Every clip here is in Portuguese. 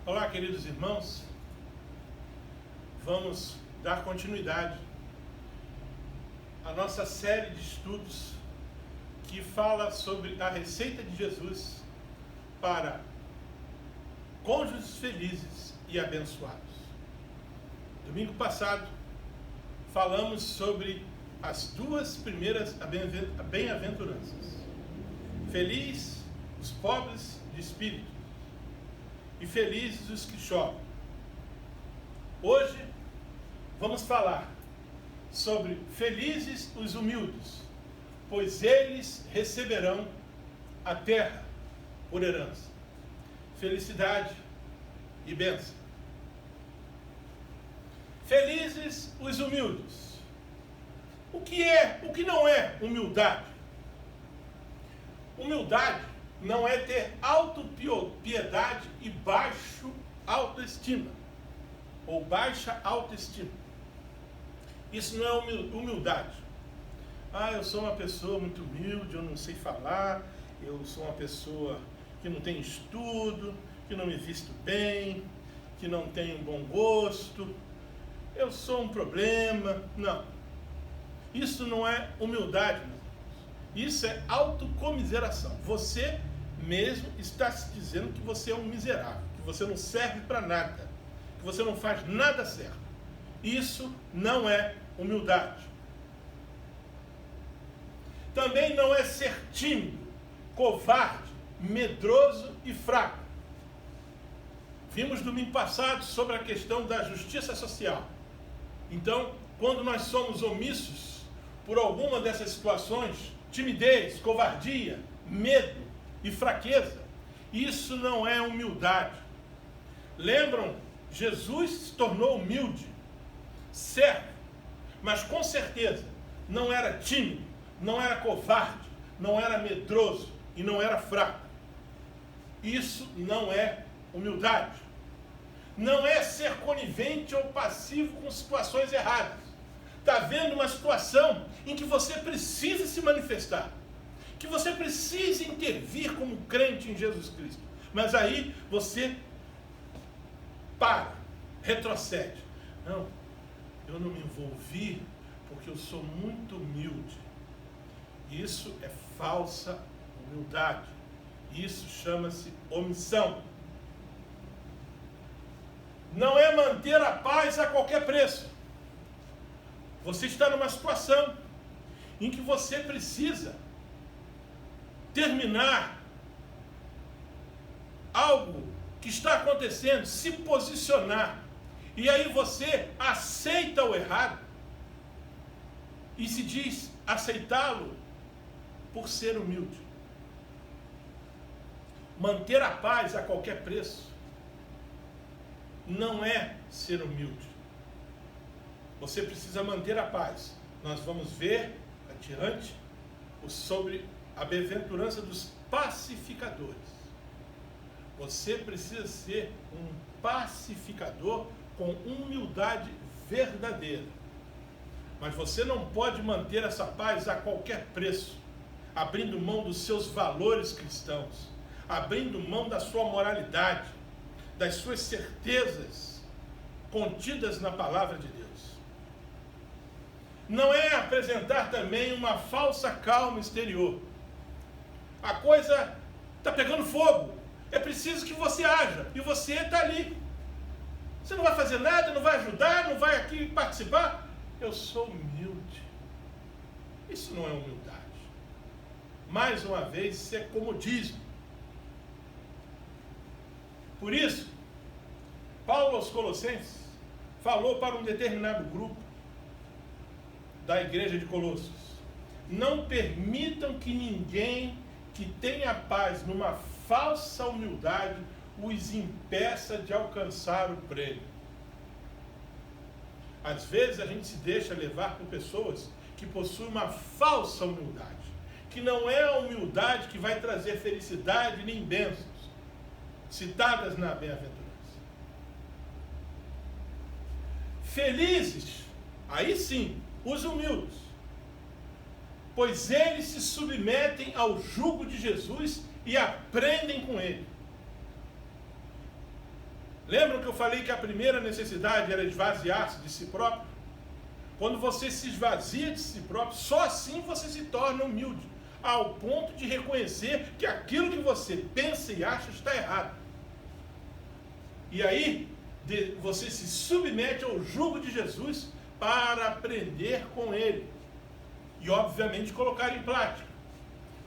Olá, queridos irmãos, vamos dar continuidade à nossa série de estudos que fala sobre a receita de Jesus para cônjuges felizes e abençoados. Domingo passado, falamos sobre as duas primeiras bem-aventuranças. Feliz os pobres de espírito e felizes os que choram. Hoje vamos falar sobre felizes os humildes, pois eles receberão a terra por herança. Felicidade e bênção. Felizes os humildes. O que não é humildade? Humildade não é ter autopiedade e baixo autoestima, ou baixa autoestima. Isso não é humildade. Eu sou uma pessoa muito humilde, eu não sei falar, eu sou uma pessoa que não tem estudo, que não me visto bem, que não tem um bom gosto, eu sou um problema. Não. Isso não é humildade, meus irmãos. Isso é autocomiseração. Você mesmo está se dizendo que você é um miserável, que você não serve para nada, que você não faz nada certo. Isso não é humildade. Também não é ser tímido, covarde, medroso e fraco. Vimos domingo passado sobre a questão da justiça social. Então, quando nós somos omissos por alguma dessas situações, timidez, covardia, medo e fraqueza, isso não é humildade. Lembram? Jesus se tornou humilde, servo, mas com certeza não era tímido, não era covarde, não era medroso e não era fraco. Isso não é humildade. Não é ser conivente ou passivo com situações erradas. Está vendo uma situação em que você precisa se manifestar, que você precisa intervir como crente em Jesus Cristo. Mas aí você retrocede. Não, eu não me envolvi porque eu sou muito humilde. Isso é falsa humildade. Isso chama-se omissão. Não é manter a paz a qualquer preço. Você está numa situação em que você precisa terminar algo que está acontecendo, se posicionar. E aí você aceita o errado e se diz aceitá-lo por ser humilde. Manter a paz a qualquer preço não é ser humilde. Você precisa manter a paz. Nós vamos ver adiante sobre a bem-aventurança dos pacificadores. Você precisa ser um pacificador com humildade verdadeira. Mas você não pode manter essa paz a qualquer preço, abrindo mão dos seus valores cristãos, abrindo mão da sua moralidade, das suas certezas contidas na palavra de Deus. Não é apresentar também uma falsa calma exterior. A coisa está pegando fogo. É preciso que você haja. E você está ali. Você não vai fazer nada, não vai ajudar, não vai aqui participar. Eu sou humilde. Isso não é humildade. Mais uma vez, isso é comodismo. Por isso, Paulo aos Colossenses falou para um determinado grupo da igreja de Colossos: não permitam que ninguém que tenha paz numa falsa humildade os impeça de alcançar o prêmio. Às vezes a gente se deixa levar por pessoas que possuem uma falsa humildade, que não é a humildade que vai trazer felicidade nem bênçãos, citadas na bem-aventurança. Felizes, aí sim, os humildes, pois eles se submetem ao jugo de Jesus e aprendem com ele. Lembram que eu falei que a primeira necessidade era esvaziar-se de si próprio? Quando você se esvazia de si próprio, só assim você se torna humilde, ao ponto de reconhecer que aquilo que você pensa e acha está errado. E aí, você se submete ao jugo de Jesus para aprender com ele. E, obviamente, colocar em prática.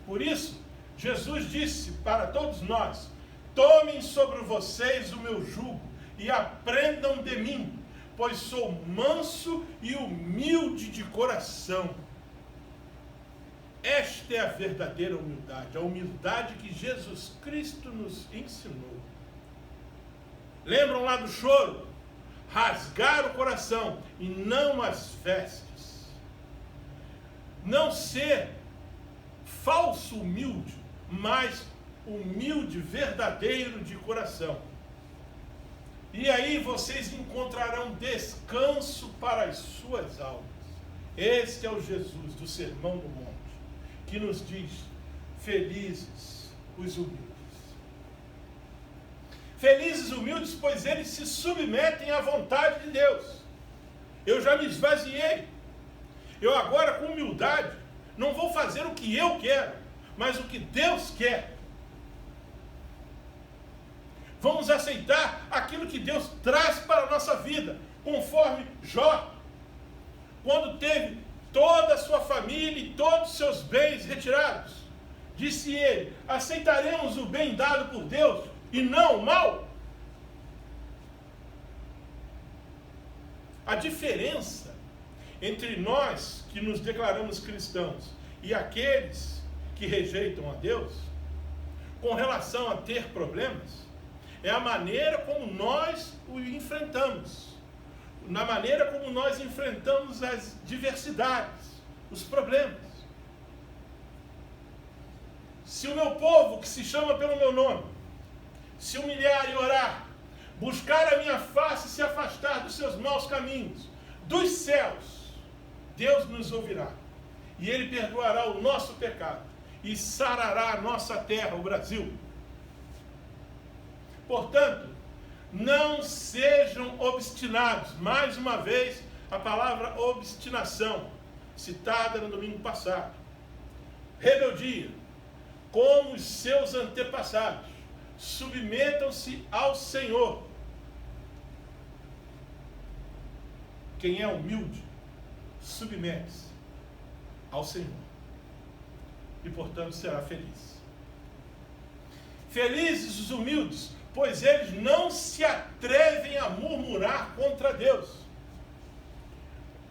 Por isso, Jesus disse para todos nós: tomem sobre vocês o meu jugo e aprendam de mim, pois sou manso e humilde de coração. Esta é a verdadeira humildade, a humildade que Jesus Cristo nos ensinou. Lembram lá do choro? Rasgar o coração e não as vestes. Não ser falso humilde, mas humilde, verdadeiro de coração. E aí vocês encontrarão descanso para as suas almas. Este é o Jesus do Sermão do Monte, que nos diz: felizes os humildes. Felizes os humildes, pois eles se submetem à vontade de Deus. Eu já me esvaziei. Eu agora, com humildade, não vou fazer o que eu quero, mas o que Deus quer. Vamos aceitar aquilo que Deus traz para a nossa vida, conforme Jó, quando teve toda a sua família e todos os seus bens retirados. Disse ele: aceitaremos o bem dado por Deus e não o mal? A diferença entre nós que nos declaramos cristãos e aqueles que rejeitam a Deus, com relação a ter problemas, é a maneira como nós o enfrentamos, na maneira como nós enfrentamos as diversidades, os problemas. Se o meu povo, que se chama pelo meu nome, se humilhar e orar, buscar a minha face e se afastar dos seus maus caminhos, dos céus, Deus nos ouvirá, e Ele perdoará o nosso pecado, e sarará a nossa terra, o Brasil. Portanto, não sejam obstinados. Mais uma vez, a palavra obstinação, citada no domingo passado. Rebeldia, como os seus antepassados, submetam-se ao Senhor. Quem é humilde, submete-se ao Senhor. E, portanto, será feliz. Felizes os humildes, pois eles não se atrevem a murmurar contra Deus.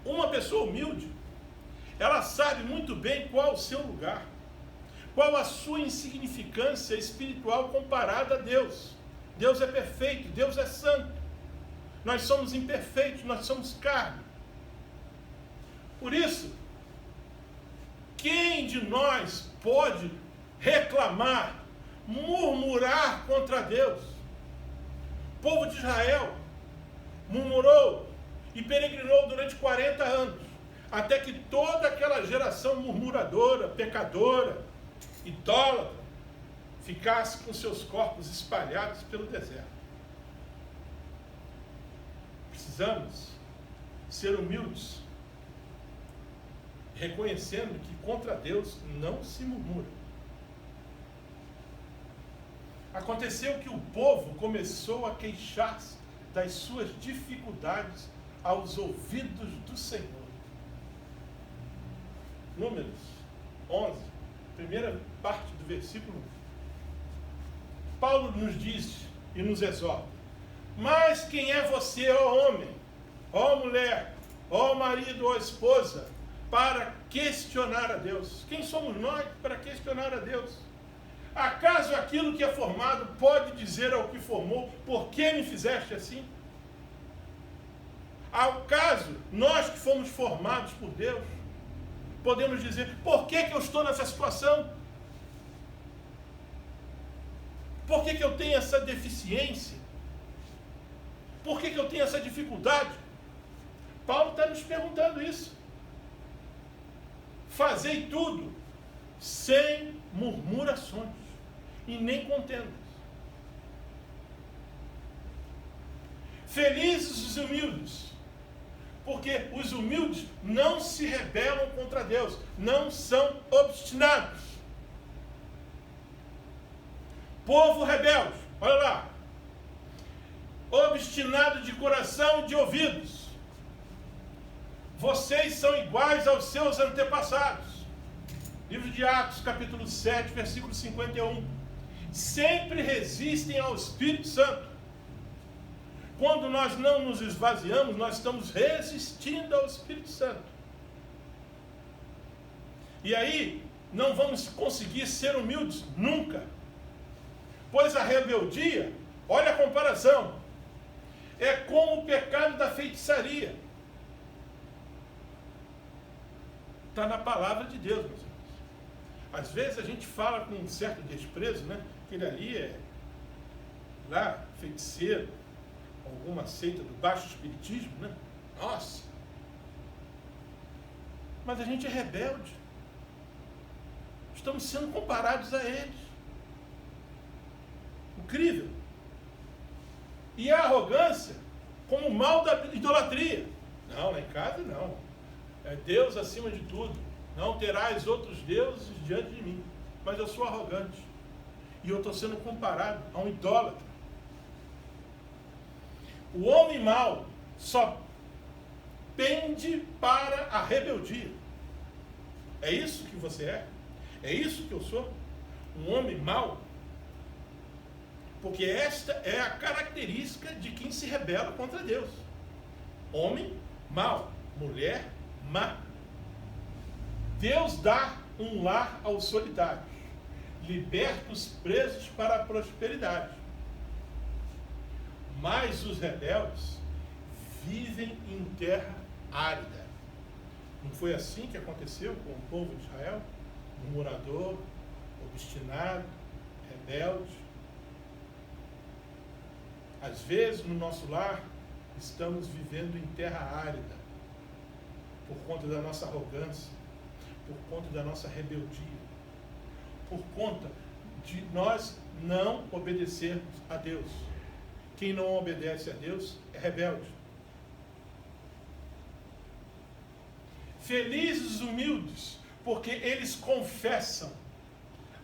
Uma pessoa humilde, ela sabe muito bem qual o seu lugar, qual a sua insignificância espiritual comparada a Deus. Deus é perfeito, Deus é santo. Nós somos imperfeitos, nós somos carne. Por isso, quem de nós pode reclamar, murmurar contra Deus? O povo de Israel murmurou e peregrinou durante 40 anos, até que toda aquela geração murmuradora, pecadora, idólatra, ficasse com seus corpos espalhados pelo deserto. Precisamos ser humildes, reconhecendo que contra Deus não se murmura. Aconteceu que o povo começou a queixar-se das suas dificuldades aos ouvidos do Senhor. Números 11, primeira parte do versículo 1. Paulo nos diz e nos exorta: mas quem é você, ó homem, ó mulher, ó marido, ó esposa, para questionar a Deus? Quem somos nós para questionar a Deus? Acaso aquilo que é formado pode dizer ao que formou: por que me fizeste assim? Acaso nós que fomos formados por Deus podemos dizer: por que eu estou nessa situação? Por que eu tenho essa deficiência? Por que eu tenho essa dificuldade? Paulo está nos perguntando isso. Fazei tudo sem murmurações e nem contendas. Felizes os humildes, porque os humildes não se rebelam contra Deus, não são obstinados. Povo rebelde, olha lá, obstinado de coração e de ouvidos, vocês são iguais aos seus antepassados. Livro de Atos, capítulo 7, versículo 51. Sempre resistem ao Espírito Santo. Quando nós não nos esvaziamos, nós estamos resistindo ao Espírito Santo. E aí, não vamos conseguir ser humildes nunca. Pois a rebeldia, olha a comparação, é como o pecado da feitiçaria. Está na palavra de Deus, meus irmãos. Às vezes a gente fala com um certo desprezo, né? Que ele ali é lá, feiticeiro, alguma seita do baixo espiritismo, né? Nossa! Mas a gente é rebelde. Estamos sendo comparados a eles. Incrível. E a arrogância como o mal da idolatria. Não, lá em casa não. É Deus acima de tudo. Não terás outros deuses diante de mim. Mas eu sou arrogante. E eu estou sendo comparado a um idólatra. O homem mau só pende para a rebeldia. É isso que você é? É isso que eu sou? Um homem mau? Porque esta é a característica de quem se rebela contra Deus. Homem mau, mulher má. Deus dá um lar aos solitários, liberta os presos para a prosperidade. Mas os rebeldes vivem em terra árida. Não foi assim que aconteceu com o povo de Israel? Murmurador, obstinado, rebelde. Às vezes, no nosso lar, estamos vivendo em terra árida, por conta da nossa arrogância, por conta da nossa rebeldia, por conta de nós não obedecermos a Deus. Quem não obedece a Deus é rebelde. Felizes os humildes, porque eles confessam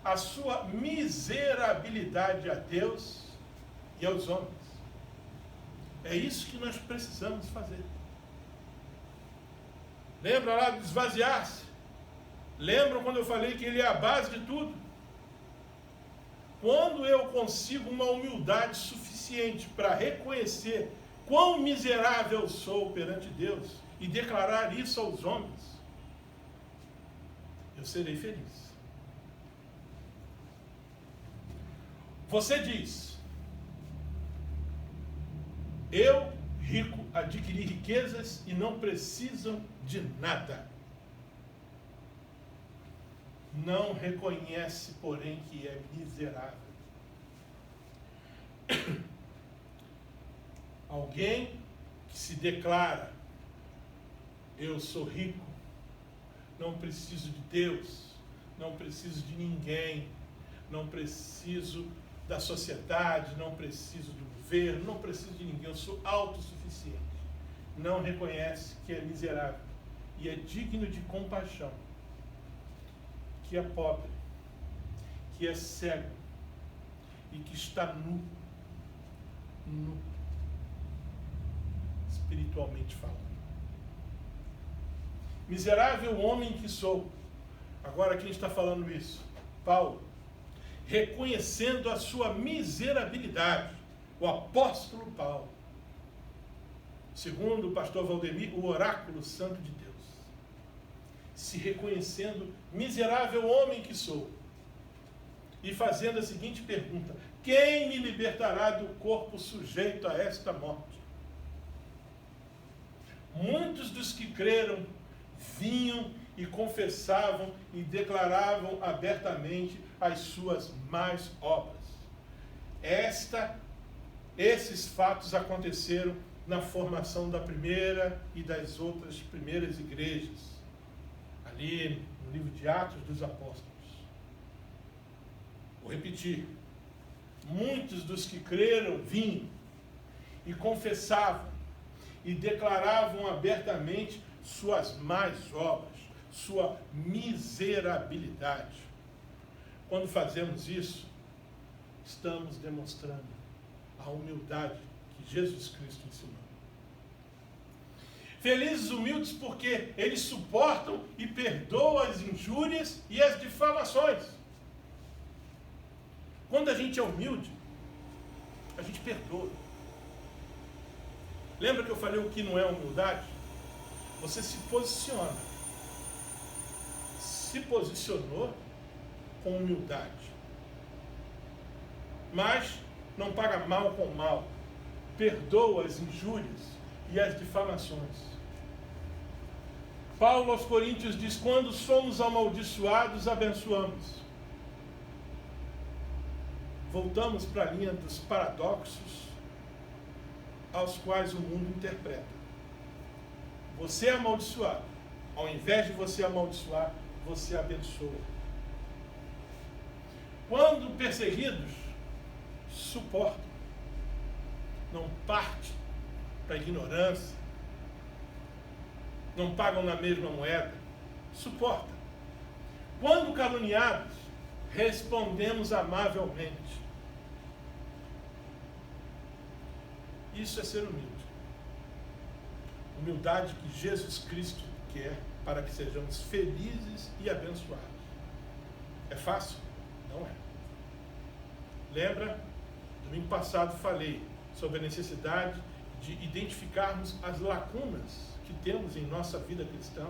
a sua miserabilidade a Deus e aos homens. É isso que nós precisamos fazer. Lembra lá de esvaziar-se? Lembra quando eu falei que ele é a base de tudo? Quando eu consigo uma humildade suficiente para reconhecer quão miserável sou perante Deus e declarar isso aos homens, eu serei feliz. Você diz: eu, rico, adquiri riquezas e não precisam de nada. Não reconhece, porém, que é miserável. Alguém que se declara: eu sou rico, não preciso de Deus, não preciso de ninguém, não preciso da sociedade, não preciso do governo, não preciso de ninguém, eu sou autossuficiente. Não reconhece que é miserável e é digno de compaixão, que é pobre, que é cego e que está nu, espiritualmente falando. Miserável homem que sou. Agora quem está falando isso? Paulo, reconhecendo a sua miserabilidade, o apóstolo Paulo, segundo o pastor Valdemir, o oráculo santo de Deus, se reconhecendo miserável homem que sou, e fazendo a seguinte pergunta: quem me libertará do corpo sujeito a esta morte? Muitos dos que creram vinham e confessavam e declaravam abertamente as suas más obras. Esses fatos aconteceram na formação da primeira e das outras primeiras igrejas, ali no livro de Atos dos Apóstolos. Vou repetir: muitos dos que creram vinham e confessavam e declaravam abertamente suas más obras, sua miserabilidade. Quando fazemos isso, estamos demonstrando a humildade que Jesus Cristo ensinou. Felizes os humildes porque eles suportam e perdoam as injúrias e as difamações. Quando a gente é humilde, a gente perdoa. Lembra que eu falei o que não é humildade? Você se posiciona. Se posicionou com humildade. Mas não paga mal com mal. Perdoa as injúrias e as difamações. Paulo aos Coríntios diz: quando somos amaldiçoados, abençoamos. Voltamos para a linha dos paradoxos aos quais o mundo interpreta. Você é amaldiçoado. Ao invés de você amaldiçoar, você abençoa. Quando perseguidos, suportam. Não parte para a ignorância. Não pagam na mesma moeda. Suportam. Quando caluniados, respondemos amavelmente. Isso é ser humilde. Humildade que Jesus Cristo quer para que sejamos felizes e abençoados. É fácil? Não é. Lembra? Domingo passado falei sobre a necessidade de identificarmos as lacunas que temos em nossa vida cristã,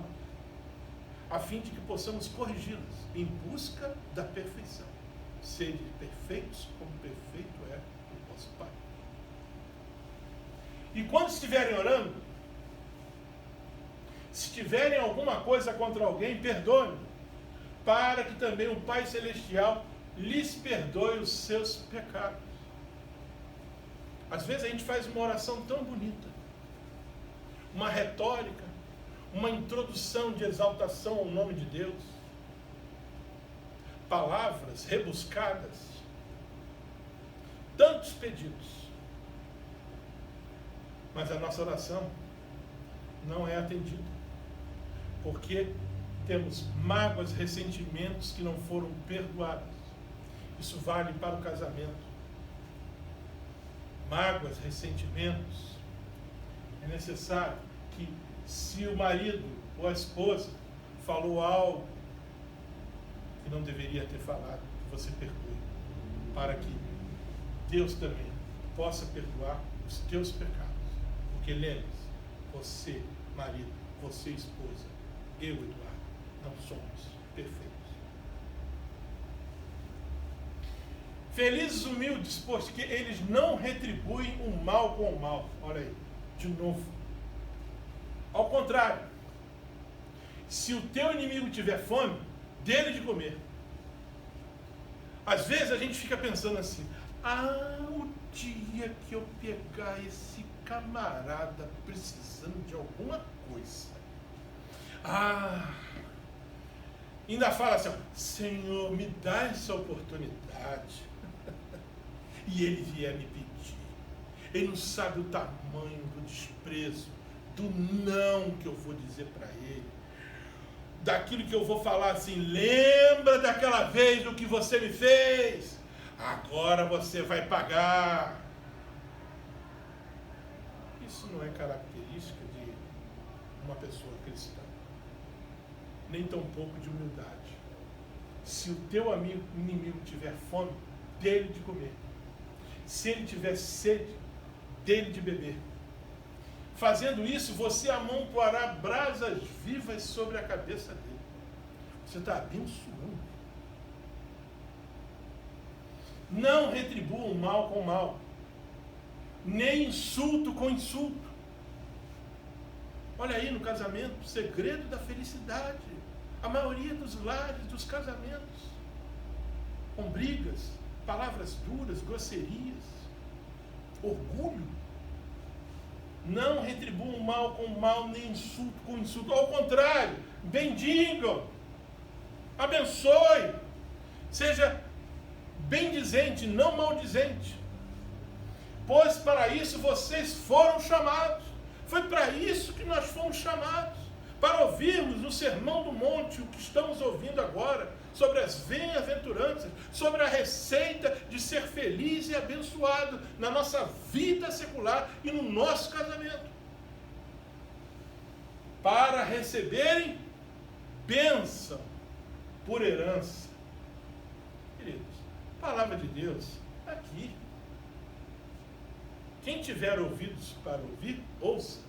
a fim de que possamos corrigi-las em busca da perfeição. Sede perfeitos como perfeito é o vosso Pai. E quando estiverem orando, se tiverem alguma coisa contra alguém, perdoem, para que também o Pai Celestial lhes perdoe os seus pecados. Às vezes a gente faz uma oração tão bonita, uma retórica, uma introdução de exaltação ao nome de Deus, palavras rebuscadas, tantos pedidos, mas a nossa oração não é atendida, porque temos mágoas, ressentimentos que não foram perdoados. Isso vale para o casamento. Mágoas, ressentimentos. É necessário que, se o marido ou a esposa falou algo que não deveria ter falado, que você perdoe, para que Deus também possa perdoar os teus pecados. Porque lembre-se, você, marido, você, esposa, eu, Eduardo, não somos perfeitos. Felizes humildes, porque eles não retribuem o mal com o mal. Olha aí, de novo. Ao contrário, se o teu inimigo tiver fome, dê-lhe de comer. Às vezes a gente fica pensando assim: o dia que eu pegar esse camarada precisando de alguma coisa, ainda fala assim: Senhor, me dá essa oportunidade. E ele vier me pedir. Ele não sabe o tamanho do desprezo, do não que eu vou dizer para ele, daquilo que eu vou falar assim: lembra daquela vez do que você me fez? Agora você vai pagar. Isso não é característica de uma pessoa cristã, nem tampouco de humildade. Se o teu inimigo tiver fome, dê-lhe de comer. Se ele tiver sede, dê-lhe de beber. Fazendo isso, você amontoará brasas vivas sobre a cabeça dele. Você está abençoando. Não retribuam mal com mal, nem insulto com insulto. Olha aí no casamento, o segredo da felicidade. A maioria dos lares, dos casamentos, com brigas, palavras duras, grosserias, orgulho. Não retribuam mal com mal, nem insulto com insulto. Ao contrário, bendigam, abençoe, seja bendizente, não maldizente. pois para isso vocês foram chamados. Foi para isso que nós fomos chamados, para ouvirmos no Sermão do Monte o que estamos ouvindo agora, sobre as bem-aventuranças, sobre a receita de ser feliz e abençoado na nossa vida secular e no nosso casamento. Para receberem bênção por herança. Queridos, a palavra de Deus está aqui. Quem tiver ouvidos para ouvir, ouça.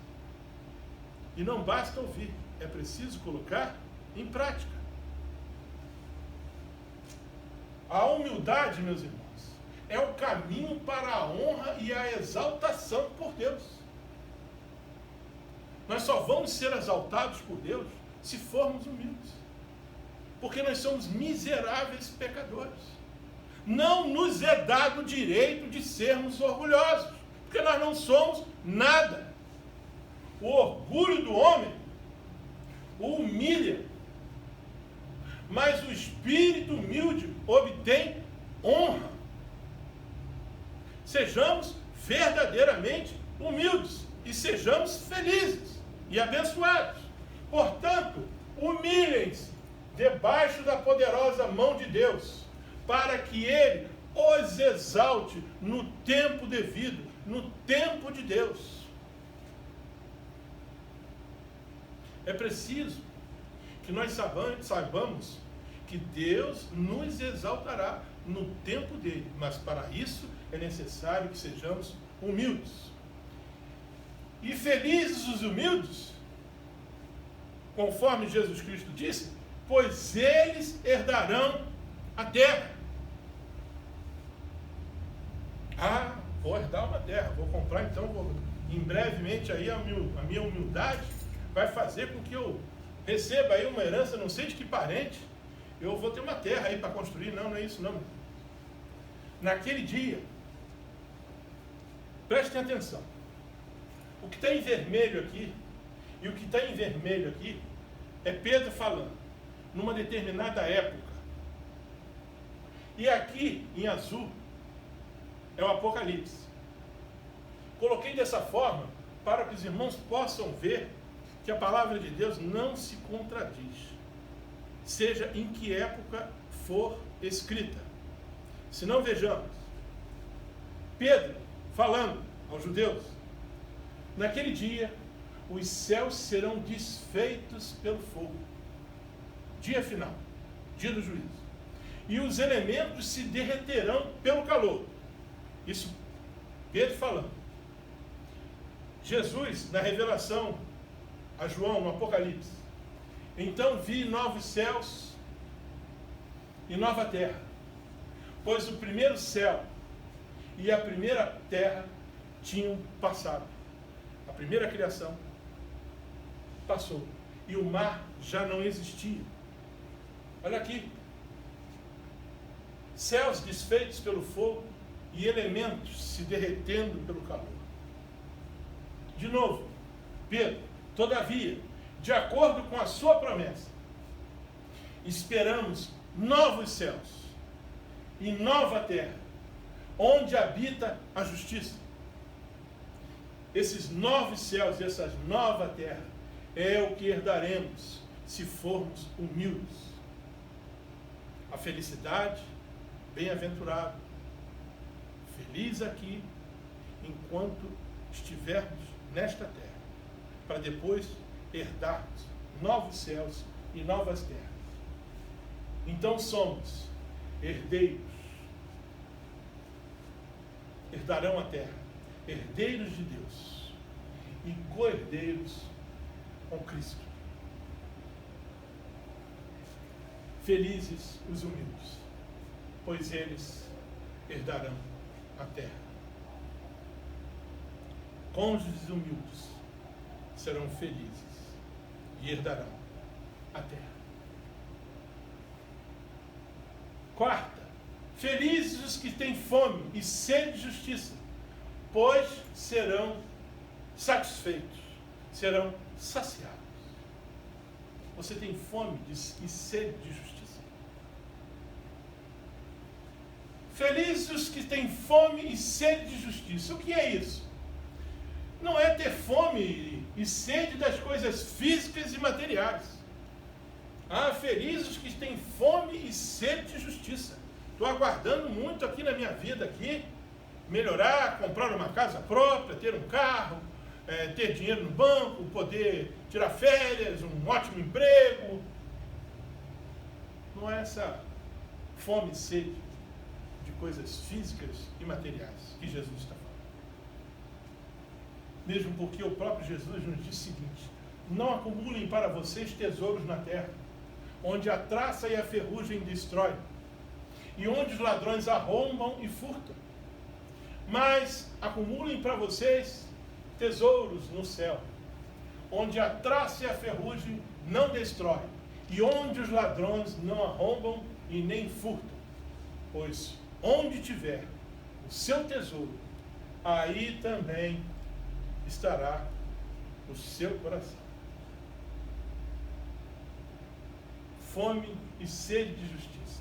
E não basta ouvir, é preciso colocar em prática. A humildade, meus irmãos, é o caminho para a honra e a exaltação por Deus. Nós só vamos ser exaltados por Deus se formos humildes. Porque nós somos miseráveis pecadores. Não nos é dado o direito de sermos orgulhosos, porque nós não somos nada. O orgulho do homem o humilha, mas o espírito humilde obtém honra. Sejamos verdadeiramente humildes e sejamos felizes e abençoados. Portanto, humilhem-se debaixo da poderosa mão de Deus, para que Ele os exalte no tempo devido, no tempo de Deus. É preciso que nós saibamos que Deus nos exaltará no tempo dele, mas para isso é necessário que sejamos humildes. E felizes os humildes, conforme Jesus Cristo disse, pois eles herdarão a terra. Ah, vou herdar uma terra, vou comprar então, em brevemente aí a minha humildade vai fazer com que eu receba aí uma herança, não sei de que parente, eu vou ter uma terra aí para construir. Não, não é isso não. Naquele dia, prestem atenção, o que está em vermelho aqui, e o que está em vermelho aqui, é Pedro falando, numa determinada época. E aqui, em azul, é o Apocalipse. Coloquei dessa forma, para que os irmãos possam ver que a palavra de Deus não se contradiz, seja em que época for escrita. Se não, vejamos, Pedro falando aos judeus, naquele dia os céus serão desfeitos pelo fogo, dia final, dia do juízo, e os elementos se derreterão pelo calor. Isso Pedro falando. Jesus, na revelação a João, no Apocalipse, então vi novos céus e nova terra, pois o primeiro céu e a primeira terra tinham passado. A primeira criação passou e o mar já não existia. Olha aqui, céus desfeitos pelo fogo e elementos se derretendo pelo calor. De novo, Pedro, todavia, de acordo com a sua promessa, esperamos novos céus e nova terra, onde habita a justiça. Esses novos céus e essa nova terra é o que herdaremos se formos humildes. A felicidade, bem-aventurado, feliz aqui, enquanto estivermos nesta terra, para depois herdarmos novos céus e novas terras. Então somos herdeiros, herdarão a terra, herdeiros de Deus e co-herdeiros com Cristo. Felizes os humildes, pois eles herdarão a terra. Cônjuges humildes serão felizes e herdarão a terra. Quarta, felizes os que têm fome e sede de justiça, pois serão satisfeitos, serão saciados. Você tem fome e sede de justiça? Felizes os que têm fome e sede de justiça. O que é isso? Não é ter fome e sede das coisas físicas e materiais. Felizes os que têm fome e sede de justiça. Estou aguardando muito aqui na minha vida, aqui, melhorar, comprar uma casa própria, ter um carro, ter dinheiro no banco, poder tirar férias, um ótimo emprego. Não é essa fome e sede de coisas físicas e materiais que Jesus está falando. Mesmo porque o próprio Jesus nos diz o seguinte: não acumulem para vocês tesouros na terra, onde a traça e a ferrugem destrói, e onde os ladrões arrombam e furtam. Mas acumulem para vocês tesouros no céu, onde a traça e a ferrugem não destrói, e onde os ladrões não arrombam e nem furtam. Pois onde tiver o seu tesouro, aí também estará o seu coração. Fome e sede de justiça.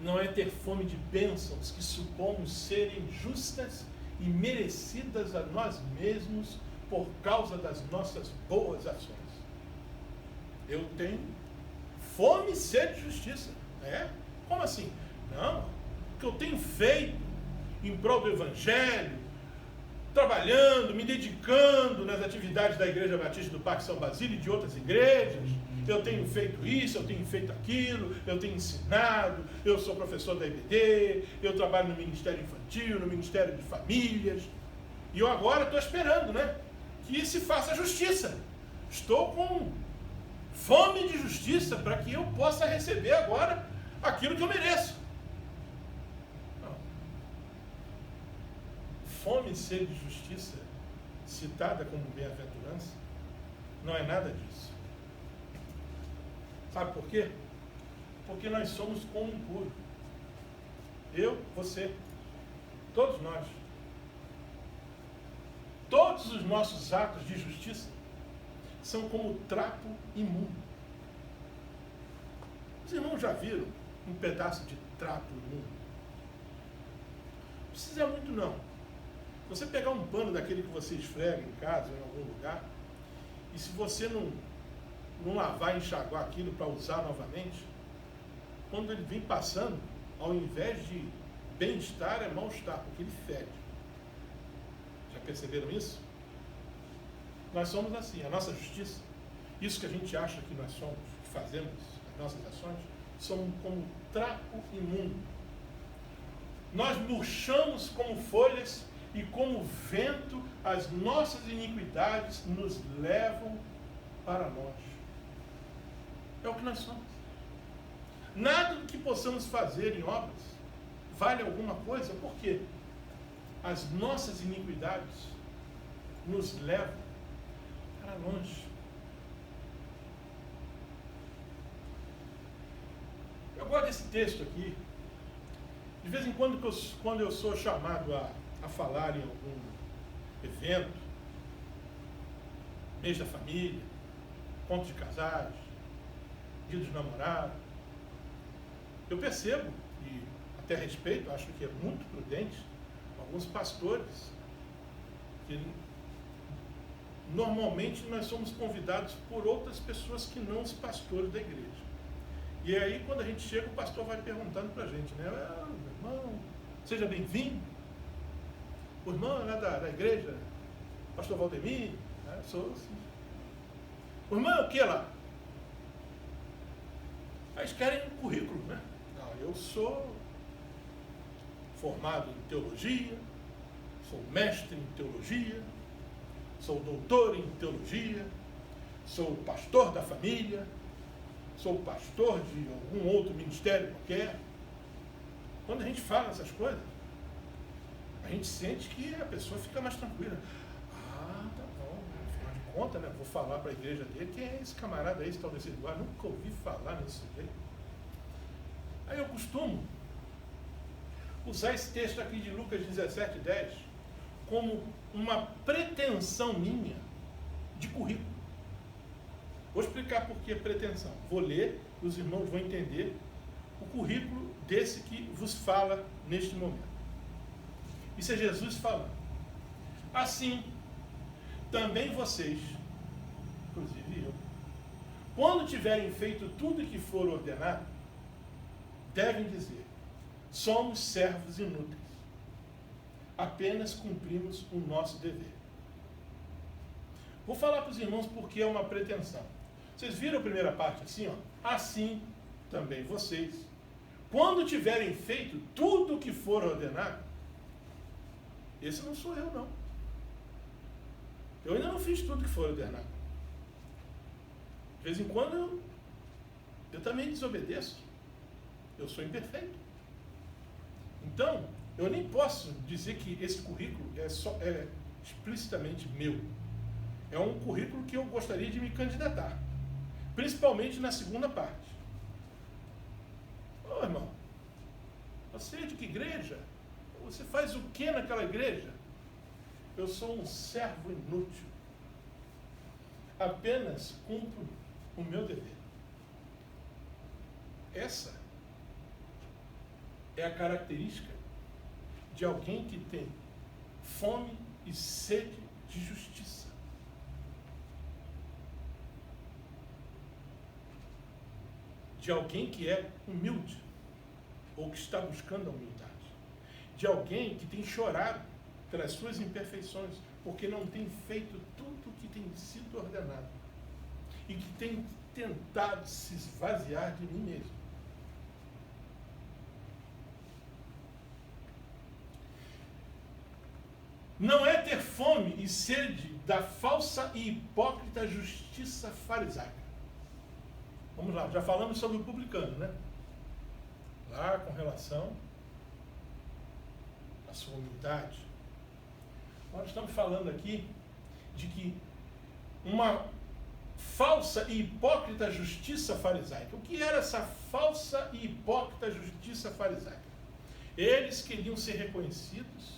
Não é ter fome de bênçãos que supomos serem justas e merecidas a nós mesmos por causa das nossas boas ações. Eu tenho fome e sede de justiça. Como assim? Não, o que eu tenho feito em prol do Evangelho, trabalhando, me dedicando nas atividades da Igreja Batista do Parque São Basílio e de outras igrejas. Eu tenho feito isso, eu tenho feito aquilo, eu tenho ensinado, eu sou professor da EBD, eu trabalho no Ministério Infantil, no Ministério de Famílias. E eu agora estou esperando, que se faça justiça. Estou com fome de justiça para que eu possa receber agora aquilo que eu mereço. Não. Fome e sede de justiça, citada como bem-aventurança, não é nada disso. Sabe por quê? Porque nós somos como impuro. Eu, você, todos nós. Todos os nossos atos de justiça são como trapo imundo. Os irmãos já viram um pedaço de trapo imundo? Não precisa muito não. Você pegar um pano daquele que você esfrega em casa, em algum lugar, e se você não lavar e enxaguar aquilo para usar novamente, quando ele vem passando, ao invés de bem-estar, é mal-estar, porque ele fede. Já perceberam isso? Nós somos assim, a nossa justiça, isso que a gente acha que nós somos, que fazemos as nossas ações, somos como trapo imundo. Nós murchamos como folhas e como vento as nossas iniquidades nos levam para nós. É o que nós somos. Nada do que possamos fazer em obras vale alguma coisa, porque as nossas iniquidades nos levam para longe. Eu gosto desse texto aqui. De vez em quando, quando eu sou chamado a falar em algum evento, mês da família, conto de casais, dia dos namorados, eu percebo, e até respeito, acho que é muito prudente, alguns pastores, que normalmente nós somos convidados por outras pessoas que não os pastores da igreja. E aí, quando a gente chega, o pastor vai perguntando para a gente, meu irmão, seja bem-vindo. O irmão é da igreja, pastor Valdemir, sou assim. O irmão é o que lá? Aí eles querem um currículo, Não, eu sou formado em teologia, sou mestre em teologia, sou doutor em teologia, sou pastor da família, sou pastor de algum outro ministério qualquer. Quando a gente fala essas coisas, a gente sente que a pessoa fica mais tranquila. Tá bom, afinal de contas, vou falar para a igreja dele, quem é esse camarada aí, esse tal desse lugar? Nunca ouvi falar nesse sujeito. Aí eu costumo usar esse texto aqui de Lucas 17:10 como uma pretensão minha de currículo. Vou explicar por que pretensão. Vou ler, os irmãos vão entender o currículo desse que vos fala neste momento. Isso é Jesus falando. Assim, também vocês, inclusive eu, quando tiverem feito tudo que for ordenado, devem dizer: somos servos inúteis, apenas cumprimos o nosso dever. Vou falar para os irmãos porque é uma pretensão. Vocês viram a primeira parte assim, ó? Assim também vocês, quando tiverem feito tudo o que for ordenado, esse não sou eu, não. Eu ainda não fiz tudo que for ordenado. De vez em quando eu também desobedeço. Eu sou imperfeito. Então, eu nem posso dizer que esse currículo é explicitamente meu. É um currículo que eu gostaria de me candidatar. Principalmente na segunda parte. Ô irmão, você é de que igreja? Você faz o que naquela igreja? Eu sou um servo inútil. Apenas cumpro o meu dever. Essa é a característica de alguém que tem fome e sede de justiça. De alguém que é humilde, ou que está buscando a humildade. De alguém que tem chorado pelas suas imperfeições, porque não tem feito tudo o que tem sido ordenado. E que tem tentado se esvaziar de mim mesmo. Não é ter fome e sede da falsa e hipócrita justiça farisaica. Vamos lá, já falamos sobre o publicano, né? Lá com relação à sua humildade. Nós estamos falando aqui de que uma falsa e hipócrita justiça farisaica. O que era essa falsa e hipócrita justiça farisaica? Eles queriam ser reconhecidos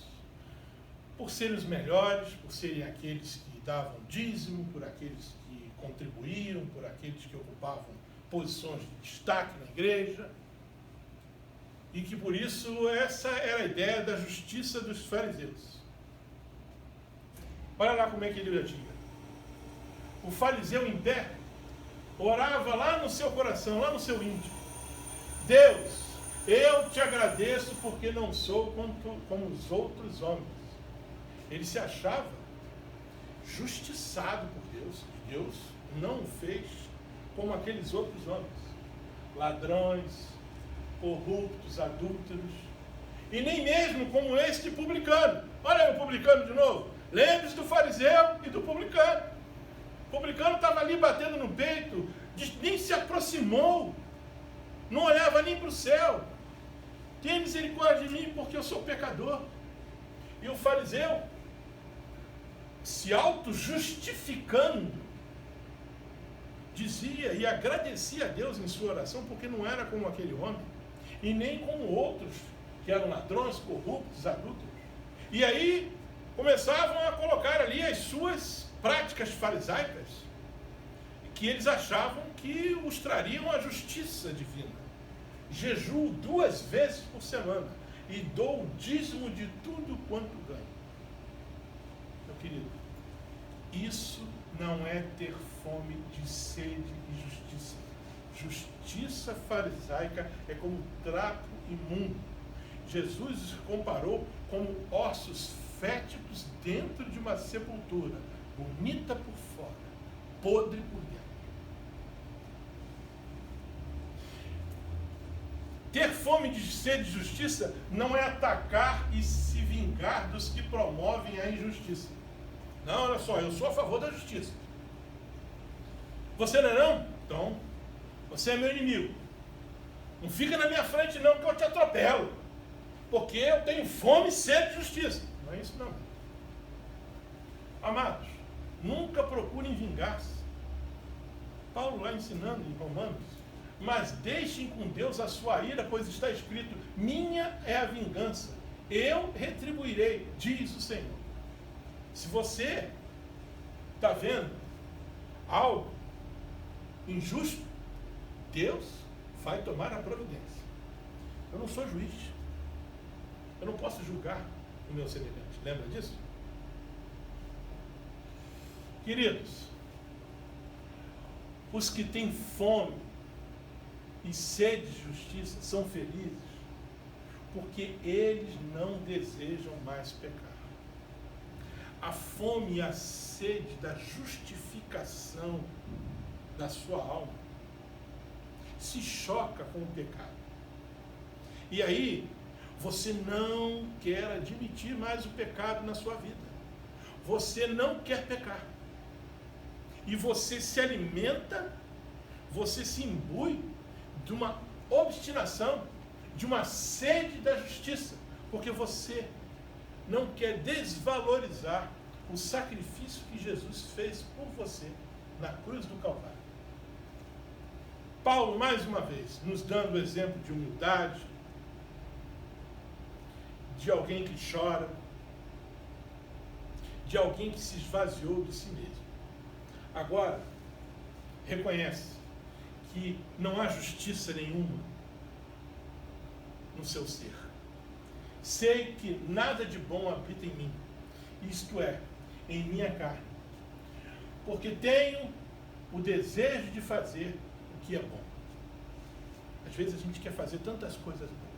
por serem os melhores, por serem aqueles que davam dízimo, por aqueles que contribuíam, por aqueles que ocupavam posições de destaque na igreja, e que por isso essa era a ideia da justiça dos fariseus. Olha lá como é que ele agia. O fariseu em pé orava lá no seu coração, lá no seu íntimo: Deus, eu te agradeço porque não sou como os outros homens. Ele se achava justiçado por Deus. Deus não o fez como aqueles outros homens, ladrões, corruptos, adúlteros, e nem mesmo como este publicano. Olha aí o publicano de novo. Lembre-se do fariseu e do publicano. O publicano estava ali batendo no peito, nem se aproximou, não olhava nem para o céu. Tenha misericórdia de mim porque eu sou pecador. E o fariseu, se auto-justificando, dizia e agradecia a Deus em sua oração, porque não era como aquele homem, e nem como outros, que eram ladrões, corruptos, adúlteros. E aí começavam a colocar ali as suas práticas farisaicas, que eles achavam que os trariam a justiça divina. Jejuo 2 vezes por semana, e dou o dízimo de tudo quanto ganho. Meu querido, isso não é ter fome de sede e justiça. Justiça farisaica é como trapo imundo. Jesus os comparou como ossos fétidos dentro de uma sepultura, bonita por fora, podre por dentro. Ter fome de sede de justiça não é atacar e se vingar dos que promovem a injustiça. Não, olha só, eu sou a favor da justiça. Você não é não? Então, você é meu inimigo. Não fica na minha frente não, que eu te atropelo. Porque eu tenho fome e sede de justiça. Não é isso não. Amados, nunca procurem vingar-se. Paulo lá ensinando em Romanos: mas deixem com Deus a sua ira, pois está escrito: minha é a vingança, eu retribuirei, diz o Senhor. Se você está vendo algo injusto, Deus vai tomar a providência. Eu não sou juiz. Eu não posso julgar o meu semelhante. Lembra disso? Queridos, os que têm fome e sede de justiça são felizes porque eles não desejam mais pecar. A fome e a sede da justificação da sua alma se choca com o pecado. E aí, você não quer admitir mais o pecado na sua vida. Você não quer pecar. E você se alimenta, você se imbui de uma obstinação, de uma sede da justiça, porque você não quer desvalorizar o sacrifício que Jesus fez por você na cruz do Calvário. Paulo, mais uma vez, nos dando o exemplo de humildade, de alguém que chora, de alguém que se esvaziou de si mesmo. Agora, reconhece que não há justiça nenhuma no seu ser. Sei que nada de bom habita em mim, isto é, em minha carne, porque tenho o desejo de fazer o que é bom. Às vezes a gente quer fazer tantas coisas boas,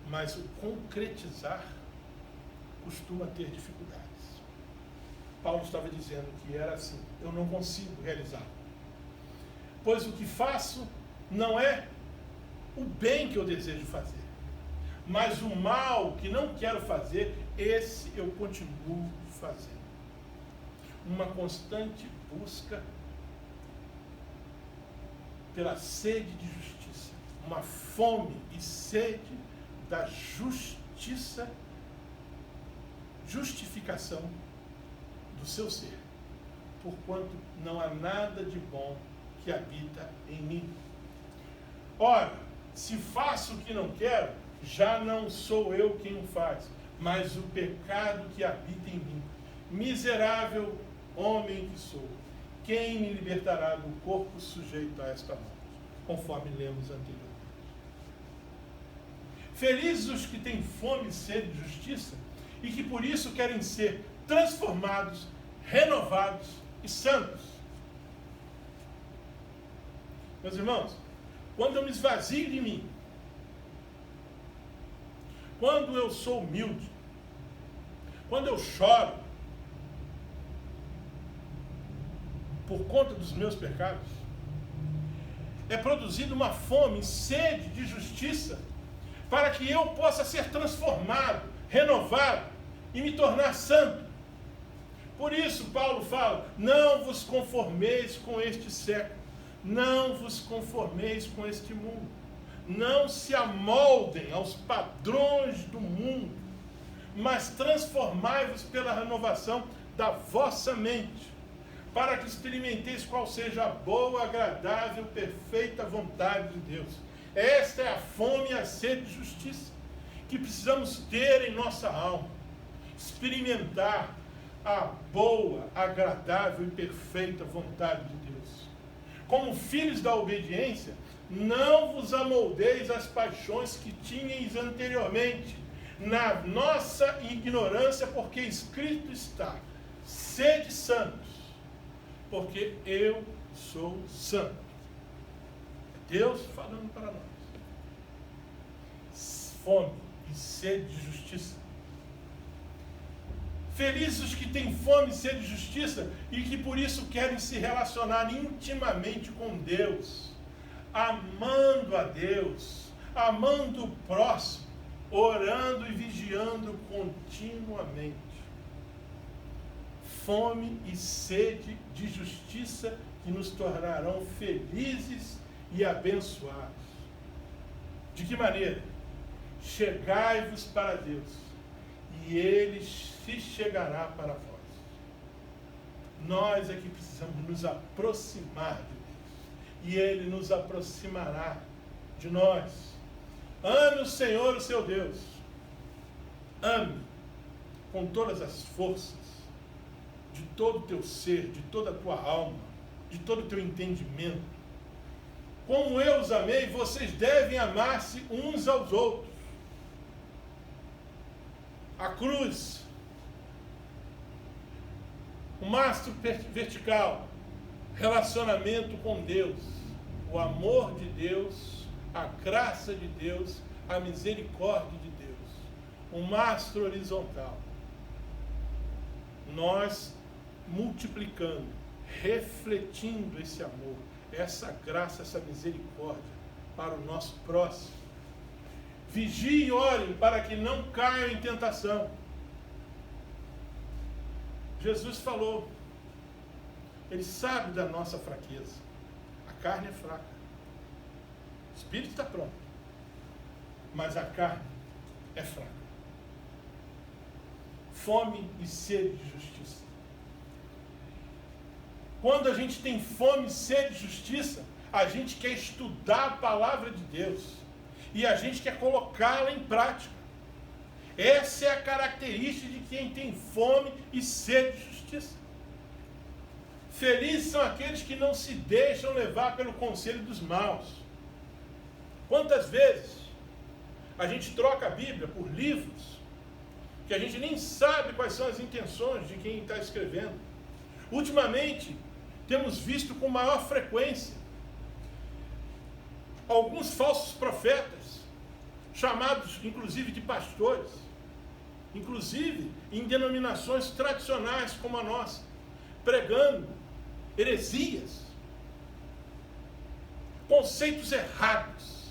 mas o concretizar costuma ter dificuldades. Paulo estava dizendo que era assim: eu não consigo realizar, pois o que faço não é o bem que eu desejo fazer, mas o mal que não quero fazer, esse eu continuo fazendo. Uma constante busca pela sede de justiça, uma fome e sede da justiça, justificação do seu ser, porquanto não há nada de bom que habita em mim. Ora, se faço o que não quero, já não sou eu quem o faz, mas o pecado que habita em mim. Miserável homem que sou, quem me libertará do corpo sujeito a esta morte? Conforme lemos anteriormente. Felizes os que têm fome e sede de justiça e que por isso querem ser transformados, renovados e santos. Meus irmãos, quando eu me esvazio de mim, quando eu sou humilde, quando eu choro por conta dos meus pecados, é produzida uma fome e sede de justiça para que eu possa ser transformado, renovado e me tornar santo. Por isso Paulo fala: não vos conformeis com este século, não vos conformeis com este mundo, não se amoldem aos padrões do mundo, mas transformai-vos pela renovação da vossa mente, para que experimenteis qual seja a boa, agradável, perfeita vontade de Deus. Esta é a fome e a sede de justiça que precisamos ter em nossa alma. Experimentar a boa, agradável e perfeita vontade de Deus. Como filhos da obediência, não vos amoldeis às paixões que tinhais anteriormente, na nossa ignorância, porque escrito está: sede santos, porque eu sou santo. É Deus falando para nós. Fome e sede de justiça. Felizes os que têm fome e sede de justiça e que por isso querem se relacionar intimamente com Deus, amando a Deus, amando o próximo, orando e vigiando continuamente. Fome e sede de justiça que nos tornarão felizes e abençoados. De que maneira? Chegai-vos para Deus, e Ele se chegará para vós. Nós é que precisamos nos aproximar de Deus, e Ele nos aproximará de nós. Ame o Senhor, o seu Deus. Ame com todas as forças, de todo o teu ser, de toda a tua alma, de todo o teu entendimento. como eu os amei, vocês devem amar-se uns aos outros. A cruz, o mastro vertical, relacionamento com Deus, o amor de Deus, a graça de Deus, a misericórdia de Deus. O mastro horizontal, nós multiplicando, refletindo esse amor, essa graça, essa misericórdia para o nosso próximo. Vigiem e orem para que não caiam em tentação. Jesus falou, ele sabe da nossa fraqueza. A carne é fraca, o espírito está pronto, mas a carne é fraca. Fome e sede de justiça. Quando a gente tem fome e sede de justiça, a gente quer estudar a palavra de Deus e a gente quer colocá-la em prática. Essa é a característica de quem tem fome e sede de justiça. Felizes são aqueles que não se deixam levar pelo conselho dos maus. Quantas vezes a gente troca a Bíblia por livros que a gente nem sabe quais são as intenções de quem está escrevendo. Ultimamente, temos visto com maior frequência alguns falsos profetas, chamados inclusive de pastores, inclusive em denominações tradicionais como a nossa, pregando heresias, conceitos errados.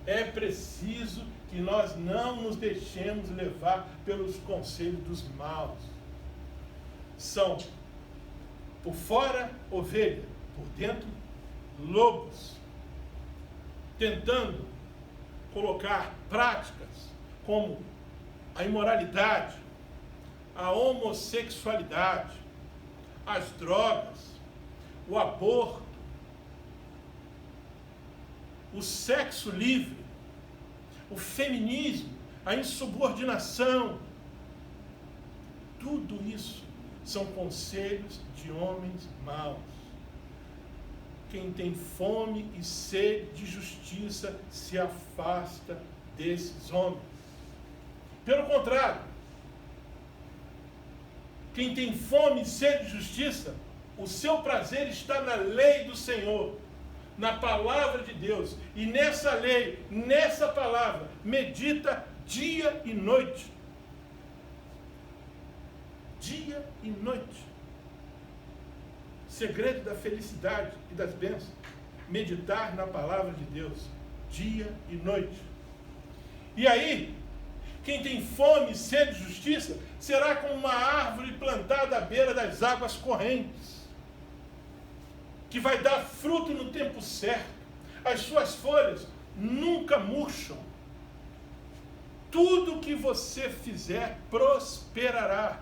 É preciso que nós não nos deixemos levar pelos conselhos dos maus. São, por fora, ovelha, por dentro, lobos, tentando colocar práticas como a imoralidade, a homossexualidade, as drogas, o aborto, o sexo livre, o feminismo, a insubordinação. Tudo isso são conselhos de homens maus. Quem tem fome e sede de justiça se afasta desses homens. Pelo contrário, quem tem fome e sede de justiça, o seu prazer está na lei do Senhor, na palavra de Deus. E nessa lei, nessa palavra, medita dia e noite. Dia e noite. Segredo da felicidade e das bênçãos. Meditar na palavra de Deus, dia e noite. E aí, quem tem fome e sede de justiça, será como uma árvore plantada à beira das águas correntes, que vai dar fruto no tempo certo. As suas folhas nunca murcham. Tudo que você fizer prosperará.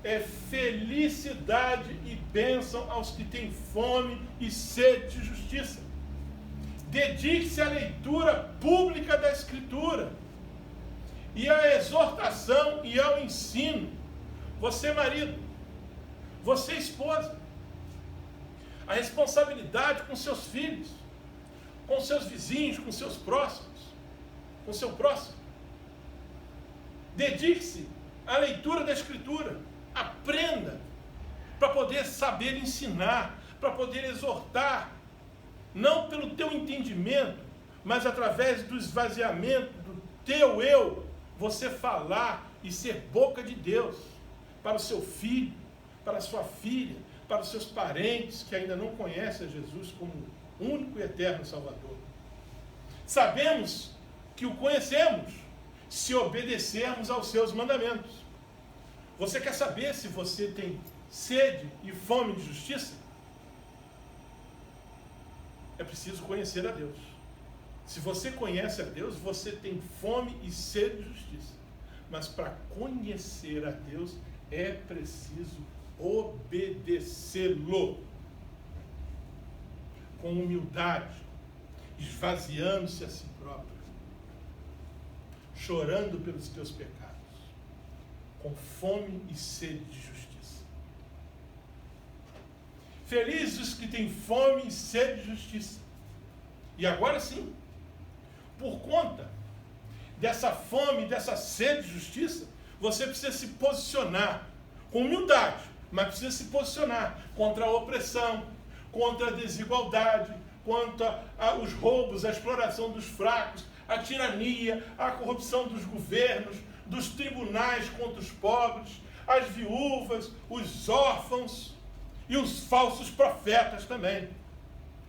É felicidade e bênção aos que têm fome e sede de justiça. Dedique-se à leitura pública da Escritura e à exortação e ao ensino. Você, marido, você, esposa, a responsabilidade com seus filhos, com seus vizinhos, com seus próximos, com seu próximo. Dedique-se à leitura da Escritura. Aprenda para poder saber ensinar, para poder exortar, não pelo teu entendimento, mas através do esvaziamento do teu eu, você falar e ser boca de Deus para o seu filho, para a sua filha, para os seus parentes que ainda não conhecem a Jesus como único e eterno Salvador. Sabemos que o conhecemos se obedecermos aos seus mandamentos. Você quer saber se você tem sede e fome de justiça? É preciso conhecer a Deus. Se você conhece a Deus, você tem fome e sede de justiça. Mas para conhecer a Deus, é preciso obedecê-lo. Com humildade, esvaziando-se a si próprio, chorando pelos teus pecados, com fome e sede de justiça. Felizes os que têm fome e sede de justiça. E agora sim, por conta dessa fome, dessa sede de justiça, você precisa se posicionar com humildade, mas precisa se posicionar contra a opressão, contra a desigualdade, contra os roubos, a exploração dos fracos, a tirania, a corrupção dos governos, dos tribunais contra os pobres, as viúvas, os órfãos e os falsos profetas também.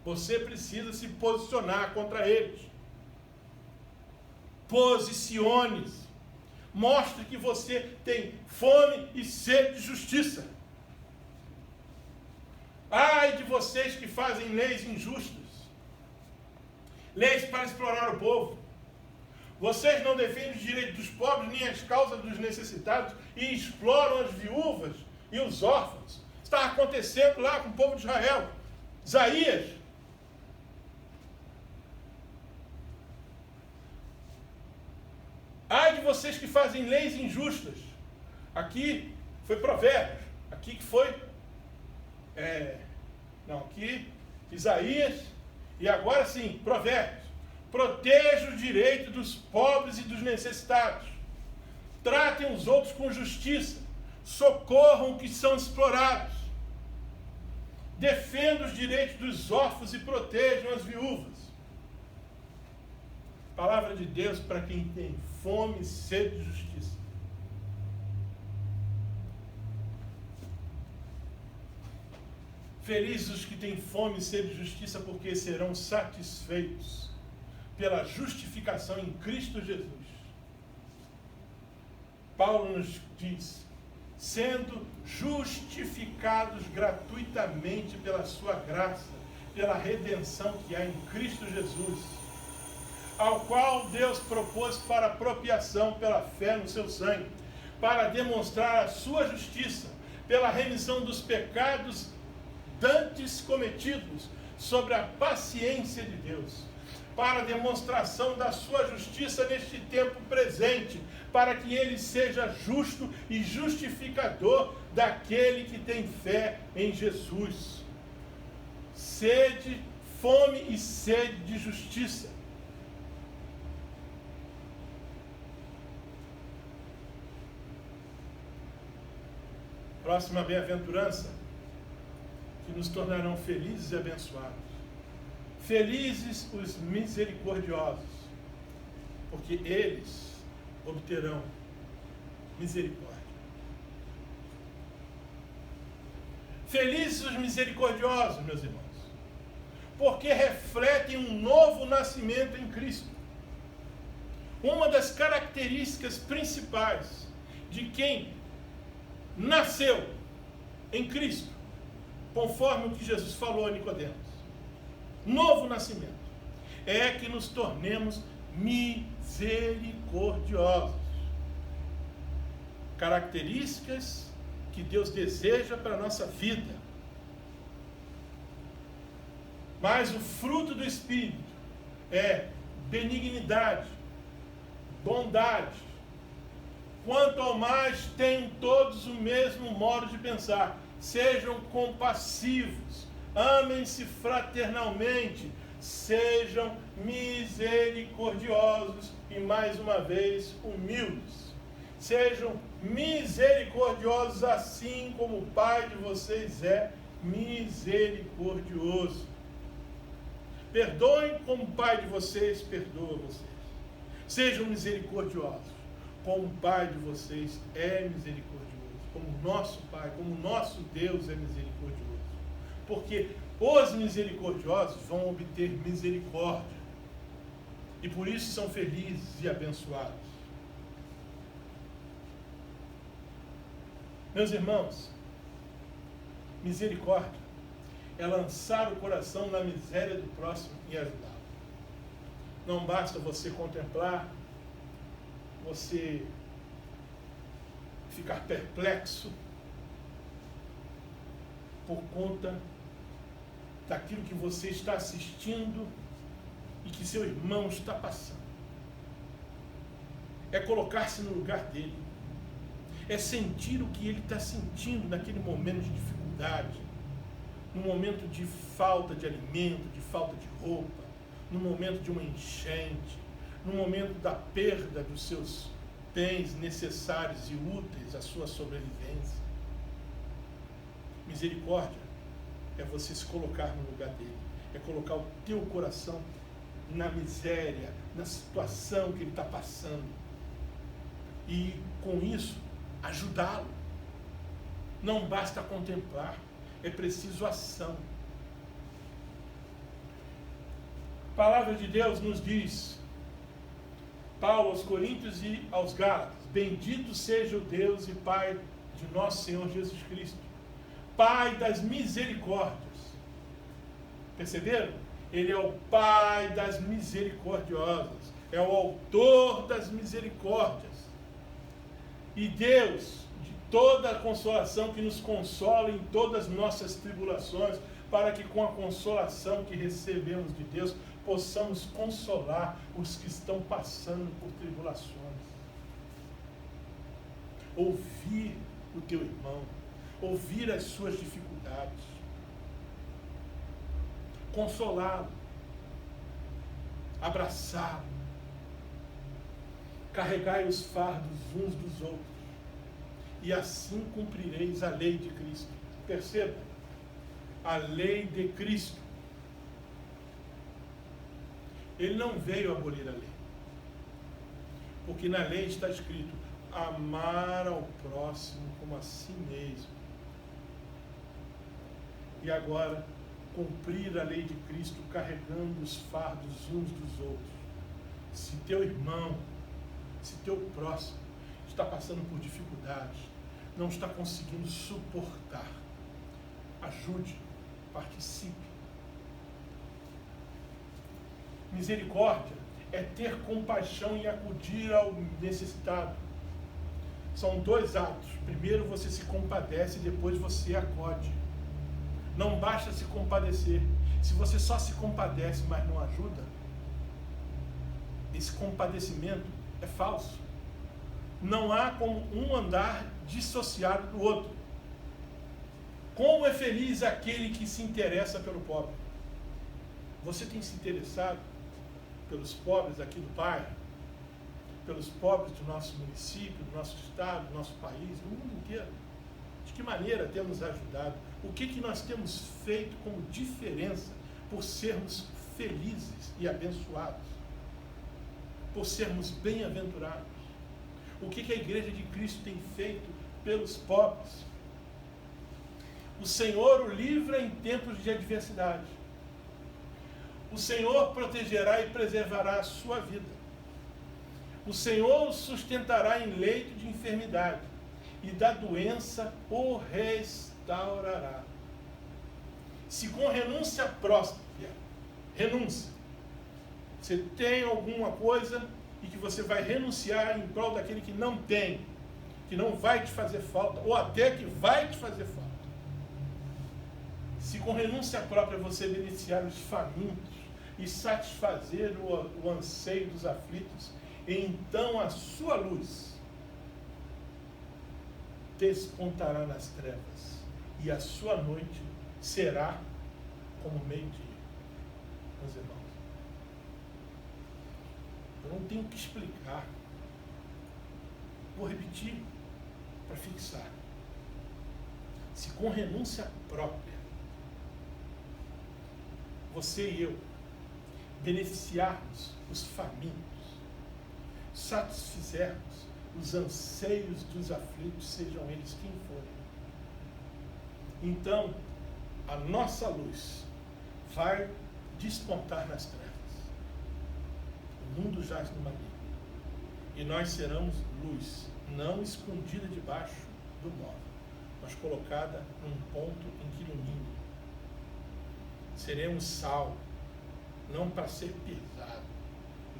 Você precisa se posicionar contra eles. Posicione-se. Mostre que você tem fome e sede de justiça. Ai de vocês que fazem leis injustas, leis para explorar o povo. Vocês não defendem os direitos dos pobres, nem as causas dos necessitados, e exploram as viúvas e os órfãos. Está acontecendo lá com o povo de Israel. Isaías. Ai de vocês que fazem leis injustas. Aqui foi Provérbios. Aqui que foi... aqui Isaías. E agora sim, Provérbios. Proteja o direito dos pobres e dos necessitados. Tratem os outros com justiça. Socorram os que são explorados. Defendam os direitos dos órfãos e protejam as viúvas. Palavra de Deus para quem tem fome e sede de justiça. Felizes os que têm fome e sede de justiça, porque serão satisfeitos pela justificação em Cristo Jesus. Paulo nos diz, sendo justificados gratuitamente pela sua graça, pela redenção que há em Cristo Jesus, ao qual Deus propôs para apropriação pela fé no seu sangue, para demonstrar a sua justiça, pela remissão dos pecados dantes cometidos, sobre a paciência de Deus, para a demonstração da sua justiça neste tempo presente, para que ele seja justo e justificador daquele que tem fé em Jesus. Sede, fome e sede de justiça. Próxima bem-aventurança, que nos tornarão felizes e abençoados. Felizes os misericordiosos, porque eles obterão misericórdia. Felizes os misericordiosos, meus irmãos, porque refletem um novo nascimento em Cristo. Uma das características principais de quem nasceu em Cristo, conforme o que Jesus falou a Nicodemos, novo nascimento, é que nos tornemos misericordiosos. Características que Deus deseja para a nossa vida. Mas o fruto do Espírito é benignidade, bondade. Quanto ao mais, tenham todos o mesmo modo de pensar. Sejam compassivos, amem-se fraternalmente, sejam misericordiosos e, mais uma vez, humildes. Sejam misericordiosos assim como o Pai de vocês é misericordioso. Perdoem como o Pai de vocês perdoa vocês. Sejam misericordiosos como o Pai de vocês é misericordioso. Como o nosso Pai, como o nosso Deus é misericordioso. Porque os misericordiosos vão obter misericórdia. E por isso são felizes e abençoados. Meus irmãos, misericórdia é lançar o coração na miséria do próximo e ajudá-lo. Não basta você contemplar, você ficar perplexo por conta daquilo que você está assistindo e que seu irmão está passando. É colocar-se no lugar dele. É sentir o que ele está sentindo naquele momento de dificuldade, no momento de falta de alimento, de falta de roupa, no momento de uma enchente, no momento da perda dos seus bens necessários e úteis à sua sobrevivência. Misericórdia é você se colocar no lugar dele, é colocar o teu coração na miséria, na situação que ele está passando, e com isso ajudá-lo. Não basta contemplar, é preciso ação. A palavra de Deus nos diz, Paulo aos Coríntios e aos Gálatas: bendito seja o Deus e Pai de nosso Senhor Jesus Cristo, Pai das misericórdias. Perceberam? Ele é o Pai das misericordiosas, é o autor das misericórdias. E Deus, de toda a consolação, que nos consola em todas as nossas tribulações, para que com a consolação que recebemos de Deus, possamos consolar os que estão passando por tribulações. Ouvir o teu irmão, ouvir as suas dificuldades, consolá-lo, abraçá-lo, carregai os fardos uns dos outros, e assim cumprireis a lei de Cristo. Perceba, a lei de Cristo. Ele não veio abolir a lei, porque na lei está escrito: amar ao próximo como a si mesmo. E agora, cumprir a lei de Cristo, carregando os fardos uns dos outros. Se teu irmão, se teu próximo está passando por dificuldades, não está conseguindo suportar, ajude, participe. Misericórdia é ter compaixão e acudir ao necessitado. São dois atos. Primeiro você se compadece, depois você acode. Não basta se compadecer. Se você só se compadece, mas não ajuda, esse compadecimento é falso. Não há como um andar dissociado do outro. Como é feliz aquele que se interessa pelo pobre? Você tem se interessado pelos pobres aqui do bairro, pelos pobres do nosso município, do nosso estado, do nosso país, do mundo inteiro? De que maneira temos ajudado? O que nós temos feito como diferença por sermos felizes e abençoados? Por sermos bem-aventurados? O que a Igreja de Cristo tem feito pelos pobres? O Senhor o livra em tempos de adversidade. O Senhor protegerá e preservará a sua vida. O Senhor o sustentará em leito de enfermidade, e da doença o restaurará. Se com renúncia própria, renúncia, você tem alguma coisa e que você vai renunciar em prol daquele que não tem, que não vai te fazer falta, ou até que vai te fazer falta. Se com renúncia própria você beneficiar os famintos e satisfazer o anseio dos aflitos, então a sua luz despontará nas trevas, e a sua noite será como meio-dia. Meus irmãos, eu não tenho que explicar, vou repetir para fixar. Se com renúncia própria você e eu beneficiarmos os famintos, satisfizermos os anseios dos aflitos, sejam eles quem forem, então a nossa luz vai despontar nas trevas. O mundo jaz no maligno, e nós seremos luz, não escondida debaixo do móvel, mas colocada num ponto em que ilumine. Seremos sal, não para ser pesado,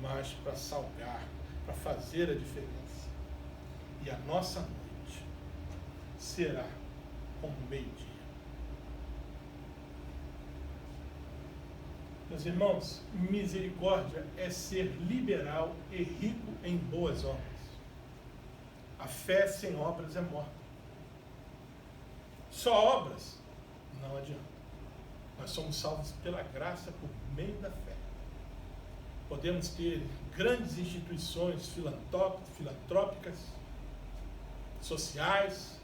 mas para salgar, para fazer a diferença. E a nossa noite será como meio-dia. Meus irmãos, misericórdia é ser liberal e rico em boas obras. A fé sem obras é morta. Só obras não adianta. Nós somos salvos pela graça por meio da fé. Podemos ter grandes instituições filantrópicas, sociais,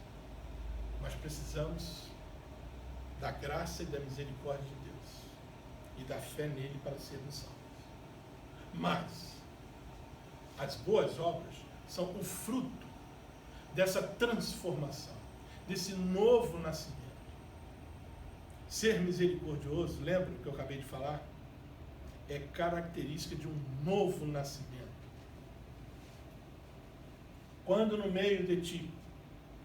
mas precisamos da graça e da misericórdia de Deus e da fé nele para sermos salvos. Mas as boas obras são o fruto dessa transformação, desse novo nascimento. Ser misericordioso, lembra o que eu acabei de falar? É característica de um novo nascimento. Quando no meio de ti,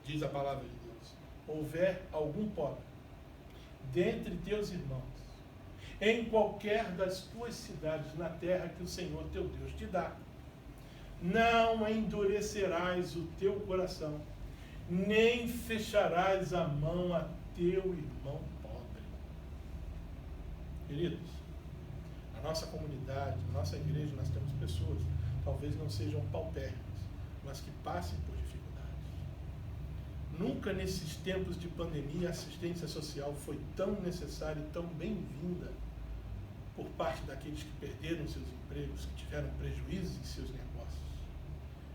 diz a palavra de Deus, houver algum pobre, dentre teus irmãos, em qualquer das tuas cidades na terra que o Senhor teu Deus te dá, não endurecerás o teu coração, nem fecharás a mão a teu irmão pobre. Queridos, na nossa comunidade, na nossa igreja, nós temos pessoas, talvez não sejam paupérrimas, mas que passem por dificuldades. Nunca nesses tempos de pandemia a assistência social foi tão necessária e tão bem-vinda por parte daqueles que perderam seus empregos, que tiveram prejuízos em seus negócios.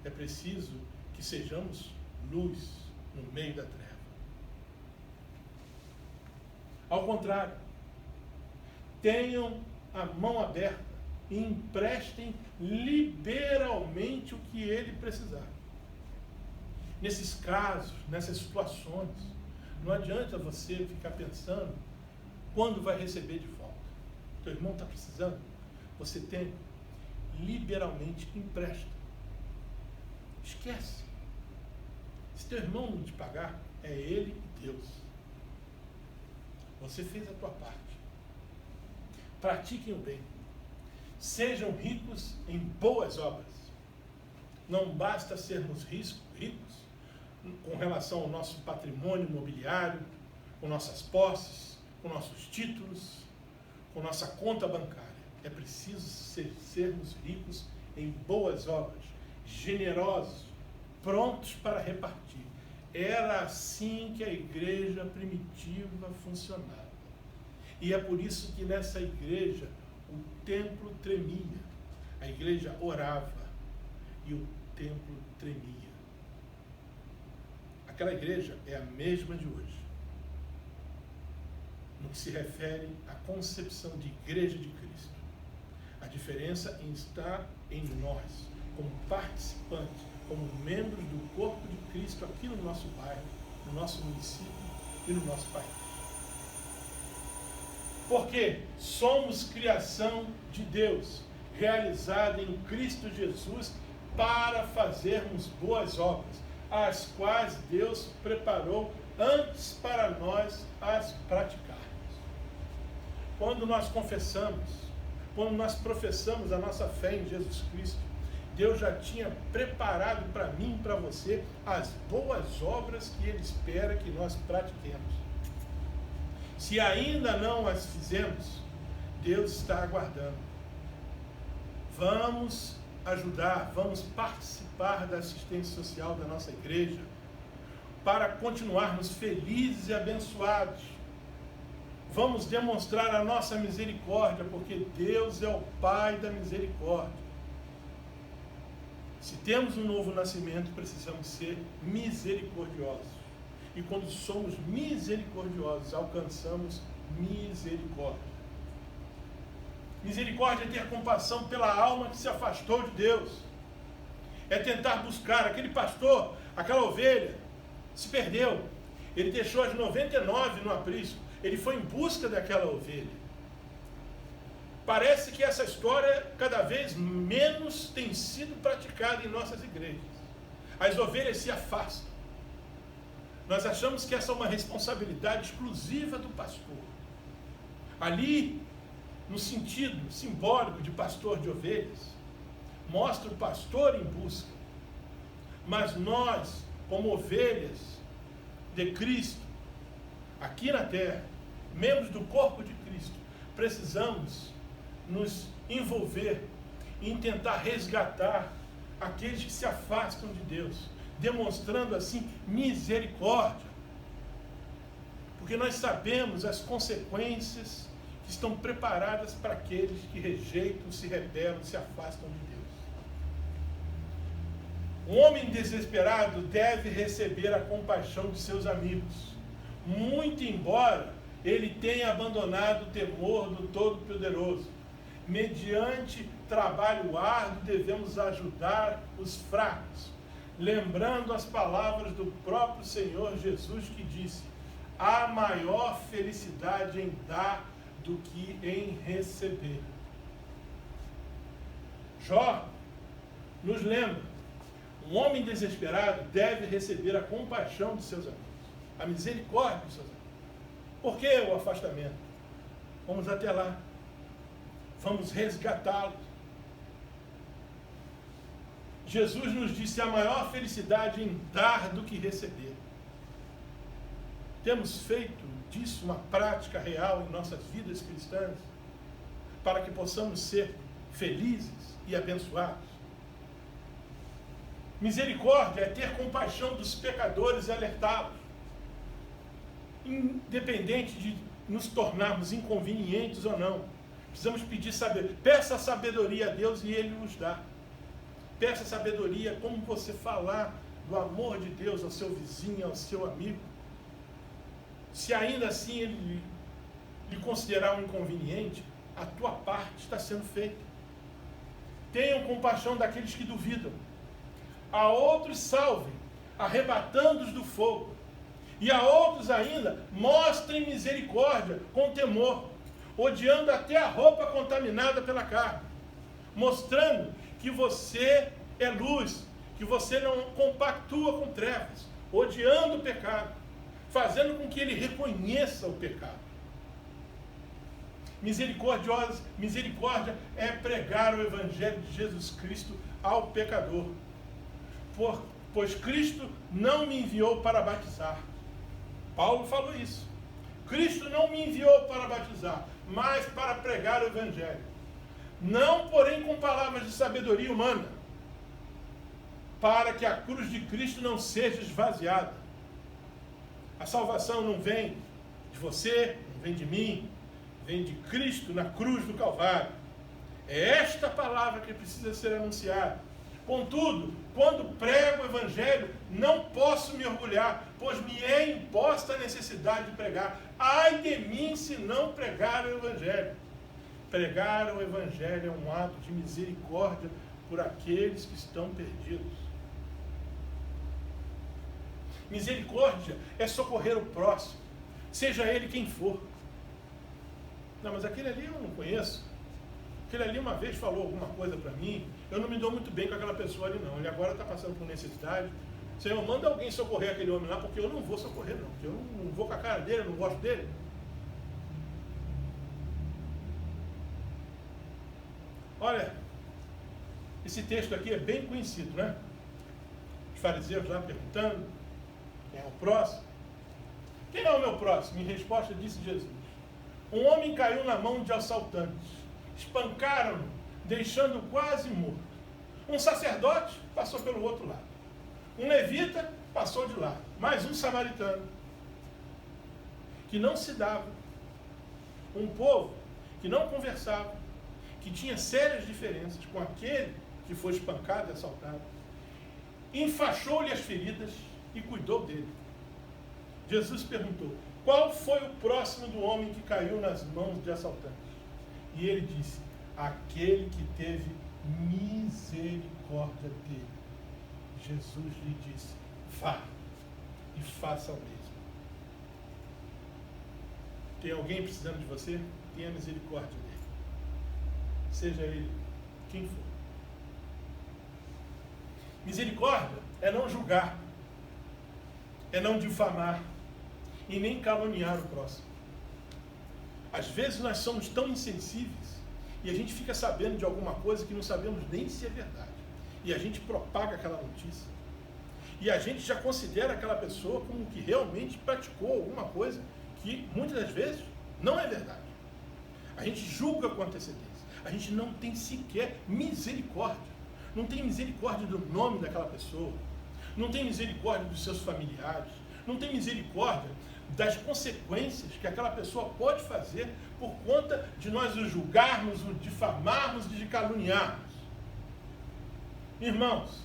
É preciso que sejamos luz no meio da treva. Ao contrário, tenham a mão aberta e emprestem liberalmente o que ele precisar. Nesses casos, nessas situações, não adianta você ficar pensando quando vai receber de volta. Teu irmão está precisando, você tem, liberalmente empresta. Esquece. Se teu irmão não te pagar, é ele e Deus. Você fez a tua parte. Pratiquem o bem. Sejam ricos em boas obras. Não basta sermos ricos com relação ao nosso patrimônio imobiliário, com nossas posses, com nossos títulos, com nossa conta bancária. É preciso sermos ricos em boas obras, generosos, prontos para repartir. Era assim que a igreja primitiva funcionava. E é por isso que nessa igreja o templo tremia. A igreja orava e o templo tremia. Aquela igreja é a mesma de hoje. No que se refere à concepção de igreja de Cristo. A diferença está em nós, como participantes, como membros do corpo de Cristo aqui no nosso bairro, no nosso município e no nosso país. Porque somos criação de Deus, realizada em Cristo Jesus para fazermos boas obras, as quais Deus preparou antes para nós as praticarmos. Quando nós confessamos, quando nós professamos a nossa fé em Jesus Cristo, Deus já tinha preparado para mim e para você as boas obras que Ele espera que nós pratiquemos. Se ainda não as fizemos, Deus está aguardando. Vamos ajudar, vamos participar da assistência social da nossa igreja para continuarmos felizes e abençoados. Vamos demonstrar a nossa misericórdia, porque Deus é o Pai da misericórdia. Se temos um novo nascimento, precisamos ser misericordiosos. E quando somos misericordiosos, alcançamos misericórdia. Misericórdia é ter compassão pela alma que se afastou de Deus. É tentar buscar aquele pastor, aquela ovelha, se perdeu. Ele deixou as 99 no aprisco. Ele foi em busca daquela ovelha. Parece que essa história cada vez menos tem sido praticada em nossas igrejas. As ovelhas se afastam. Nós achamos que essa é uma responsabilidade exclusiva do pastor. Ali, no sentido simbólico de pastor de ovelhas, mostra o pastor em busca. Mas nós, como ovelhas de Cristo, aqui na terra, membros do corpo de Cristo, precisamos nos envolver em tentar resgatar aqueles que se afastam de Deus, demonstrando assim misericórdia. porque nós sabemos as consequências que estão preparadas para aqueles que rejeitam, se rebelam, se afastam de Deus. Um homem desesperado deve receber a compaixão de seus amigos, muito embora ele tenha abandonado o temor do Todo-Poderoso. Mediante trabalho árduo, devemos ajudar os fracos, lembrando as palavras do próprio Senhor Jesus, que disse: há maior felicidade em dar do que em receber. Jó nos lembra: um homem desesperado deve receber a compaixão de seus amigos, a misericórdia de seus amigos. Por que o afastamento? Vamos até lá. Vamos resgatá-los. Jesus nos disse: a maior felicidade em dar do que receber. Temos feito disso uma prática real em nossas vidas cristãs, para que possamos ser felizes e abençoados. Misericórdia é ter compaixão dos pecadores e alertá-los. Independente de nos tornarmos inconvenientes ou não, precisamos pedir sabedoria. Peça sabedoria a Deus e Ele nos dá. Peça sabedoria como você falar do amor de Deus ao seu vizinho, ao seu amigo. Se ainda assim ele lhe considerar um inconveniente, a tua parte está sendo feita. Tenham compaixão daqueles que duvidam. A outros salvem, arrebatando-os do fogo. E a outros ainda mostrem misericórdia com temor, odiando até a roupa contaminada pela carne, mostrando que você é luz, que você não compactua com trevas, odiando o pecado, fazendo com que ele reconheça o pecado. Misericórdia é pregar o Evangelho de Jesus Cristo ao pecador. Pois Cristo não me enviou para batizar. Paulo falou isso. Cristo não me enviou para batizar, mas para pregar o Evangelho. Não, porém, com palavras de sabedoria humana, para que a cruz de Cristo não seja esvaziada. A salvação não vem de você, não vem de mim, vem de Cristo na cruz do Calvário. É esta palavra que precisa ser anunciada. Contudo, quando prego o Evangelho, não posso me orgulhar, pois me é imposta a necessidade de pregar. Ai de mim se não pregar o Evangelho. Pregar o Evangelho é um ato de misericórdia por aqueles que estão perdidos. Misericórdia é socorrer o próximo, seja ele quem for. Não, mas aquele ali eu não conheço. Aquele ali uma vez falou alguma coisa para mim, eu não me dou muito bem com aquela pessoa ali não. Ele agora está passando por necessidade. Senhor, manda alguém socorrer aquele homem lá, porque eu não vou socorrer não. Porque eu não vou com a cara dele, eu não gosto dele. Olha, esse texto aqui é bem conhecido, né? Os fariseus lá perguntando: quem é o próximo? Quem é o meu próximo? Em resposta disse Jesus: um homem caiu na mão de assaltantes, espancaram-no, deixando-o quase morto. Um sacerdote passou pelo outro lado. Um levita passou de lado. Mais um samaritano, que não se dava. Um povo que não conversava, que tinha sérias diferenças com aquele que foi espancado e assaltado. Enfaixou-lhe as feridas e cuidou dele. Jesus perguntou: qual foi o próximo do homem que caiu nas mãos de assaltantes? E ele disse: aquele que teve misericórdia dele. Jesus lhe disse: vá e faça o mesmo. Tem alguém precisando de você? Tenha misericórdia dele. Seja ele quem for. Misericórdia é não julgar, é não difamar e nem caluniar o próximo. Às vezes nós somos tão insensíveis e a gente fica sabendo de alguma coisa que não sabemos nem se é verdade. E a gente propaga aquela notícia. E a gente já considera aquela pessoa como que realmente praticou alguma coisa que muitas das vezes não é verdade. A gente julga com antecedência. A gente não tem sequer misericórdia. Não tem misericórdia do nome daquela pessoa. Não tem misericórdia dos seus familiares. Não tem misericórdia das consequências que aquela pessoa pode fazer por conta de nós o julgarmos, o difamarmos e de caluniarmos. Irmãos,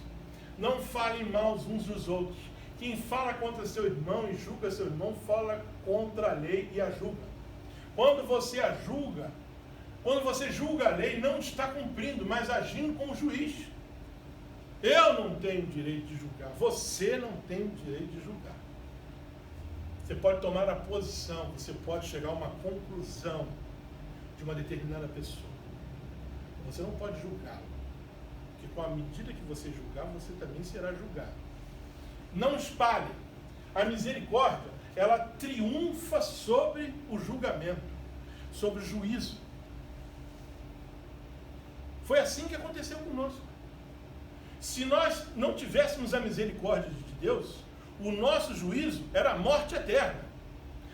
não falem mal uns dos outros. Quem fala contra seu irmão e julga seu irmão, fala contra a lei e a julga. Quando você a julga, quando você julga a lei, não está cumprindo, mas agindo como juiz. Eu não tenho direito de julgar, você não tem o direito de julgar. Você pode tomar a posição, você pode chegar a uma conclusão de uma determinada pessoa. Você não pode julgá-lo, porque com a medida que você julgar, você também será julgado. Não espalhe. A misericórdia, ela triunfa sobre o julgamento, sobre o juízo. Foi assim que aconteceu conosco. Se nós não tivéssemos a misericórdia de Deus, o nosso juízo era a morte eterna.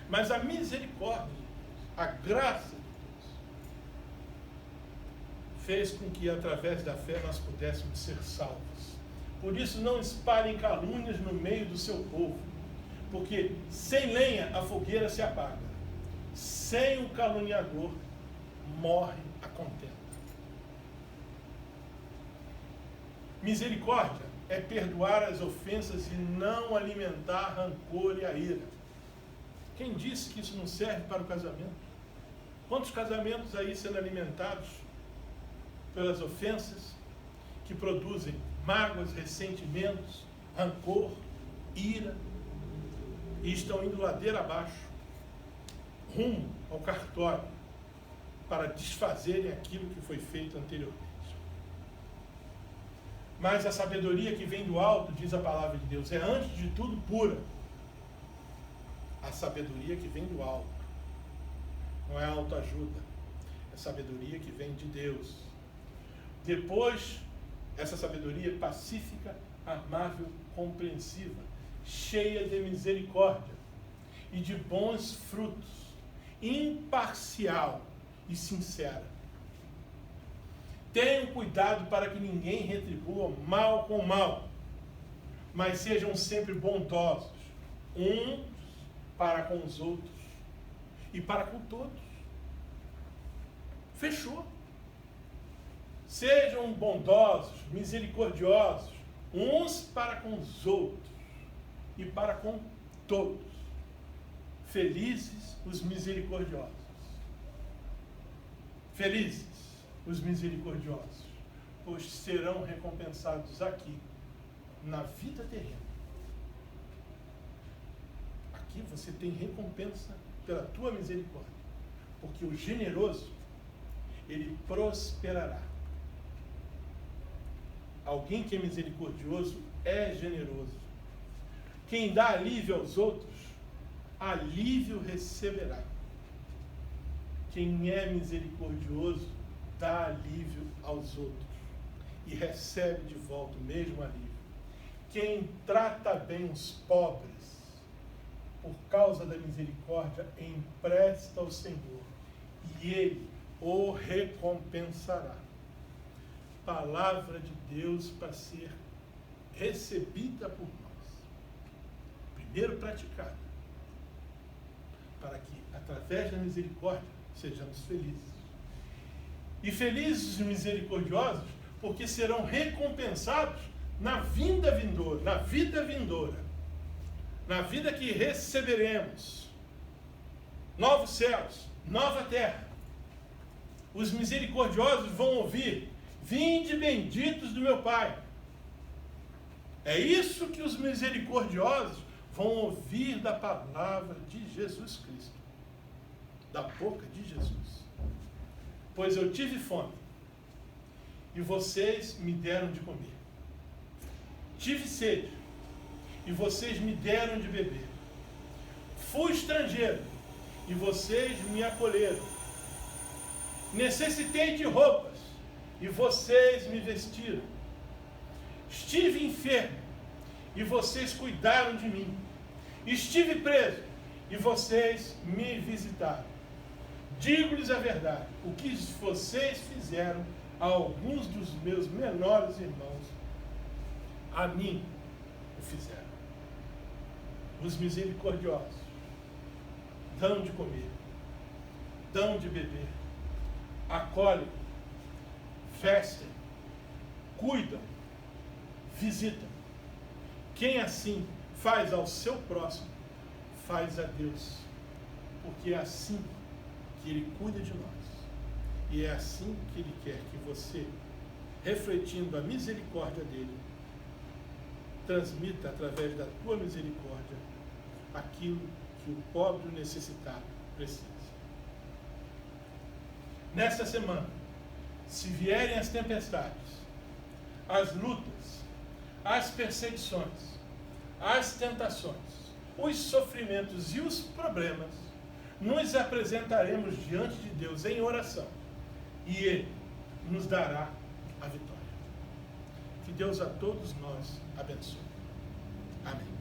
Mas a misericórdia de Deus, a graça de Deus, fez com que através da fé nós pudéssemos ser salvos. Por isso não espalhem calúnias no meio do seu povo, porque sem lenha a fogueira se apaga, sem o caluniador morre a contenda. Misericórdia é perdoar as ofensas e não alimentar rancor e a ira. Quem disse que isso não serve para o casamento? Quantos casamentos aí sendo alimentados pelas ofensas que produzem mágoas, ressentimentos, rancor, ira, e estão indo ladeira abaixo, rumo ao cartório, para desfazerem aquilo que foi feito anteriormente. Mas a sabedoria que vem do alto, diz a palavra de Deus, é antes de tudo pura. A sabedoria que vem do alto não é autoajuda, é sabedoria que vem de Deus. Depois, essa sabedoria é pacífica, amável, compreensiva, cheia de misericórdia e de bons frutos, imparcial e sincera. Tenham cuidado para que ninguém retribua mal com mal, mas sejam sempre bondosos, uns para com os outros e para com todos. Fechou. Sejam bondosos, misericordiosos, uns para com os outros e para com todos. Felizes os misericordiosos. Felizes os misericordiosos, pois serão recompensados aqui, na vida terrena. Aqui você tem recompensa pela tua misericórdia, porque o generoso, ele prosperará. Alguém que é misericordioso é generoso. Quem dá alívio aos outros, alívio receberá. Quem é misericordioso, dá alívio aos outros e recebe de volta o mesmo alívio. Quem trata bem os pobres, por causa da misericórdia, empresta ao Senhor e Ele o recompensará. Palavra de Deus para ser recebida por nós. Primeiro praticada, para que, através da misericórdia, sejamos felizes. E felizes os misericordiosos, porque serão recompensados na vida vindoura, na vida que receberemos. Novos céus, nova terra. Os misericordiosos vão ouvir: vinde benditos do meu Pai. É isso que os misericordiosos vão ouvir da palavra de Jesus Cristo, da boca de Jesus. Pois eu tive fome, e vocês me deram de comer. Tive sede, e vocês me deram de beber. Fui estrangeiro, e vocês me acolheram. Necessitei de roupas, e vocês me vestiram. Estive enfermo, e vocês cuidaram de mim. Estive preso, e vocês me visitaram. Digo-lhes a verdade, o que vocês fizeram a alguns dos meus menores irmãos, a mim o fizeram. Os misericordiosos dão de comer, dão de beber, acolhem, vestem, cuidam, visitam. Quem assim faz ao seu próximo, faz a Deus, porque é assim que Ele cuida de nós. E é assim que Ele quer que você, refletindo a misericórdia dEle, transmita através da tua misericórdia aquilo que o pobre e o necessitado precisa. Nesta semana, se vierem as tempestades, as lutas, as perseguições, as tentações, os sofrimentos e os problemas, nos apresentaremos diante de Deus em oração e Ele nos dará a vitória. Que Deus a todos nós abençoe. Amém.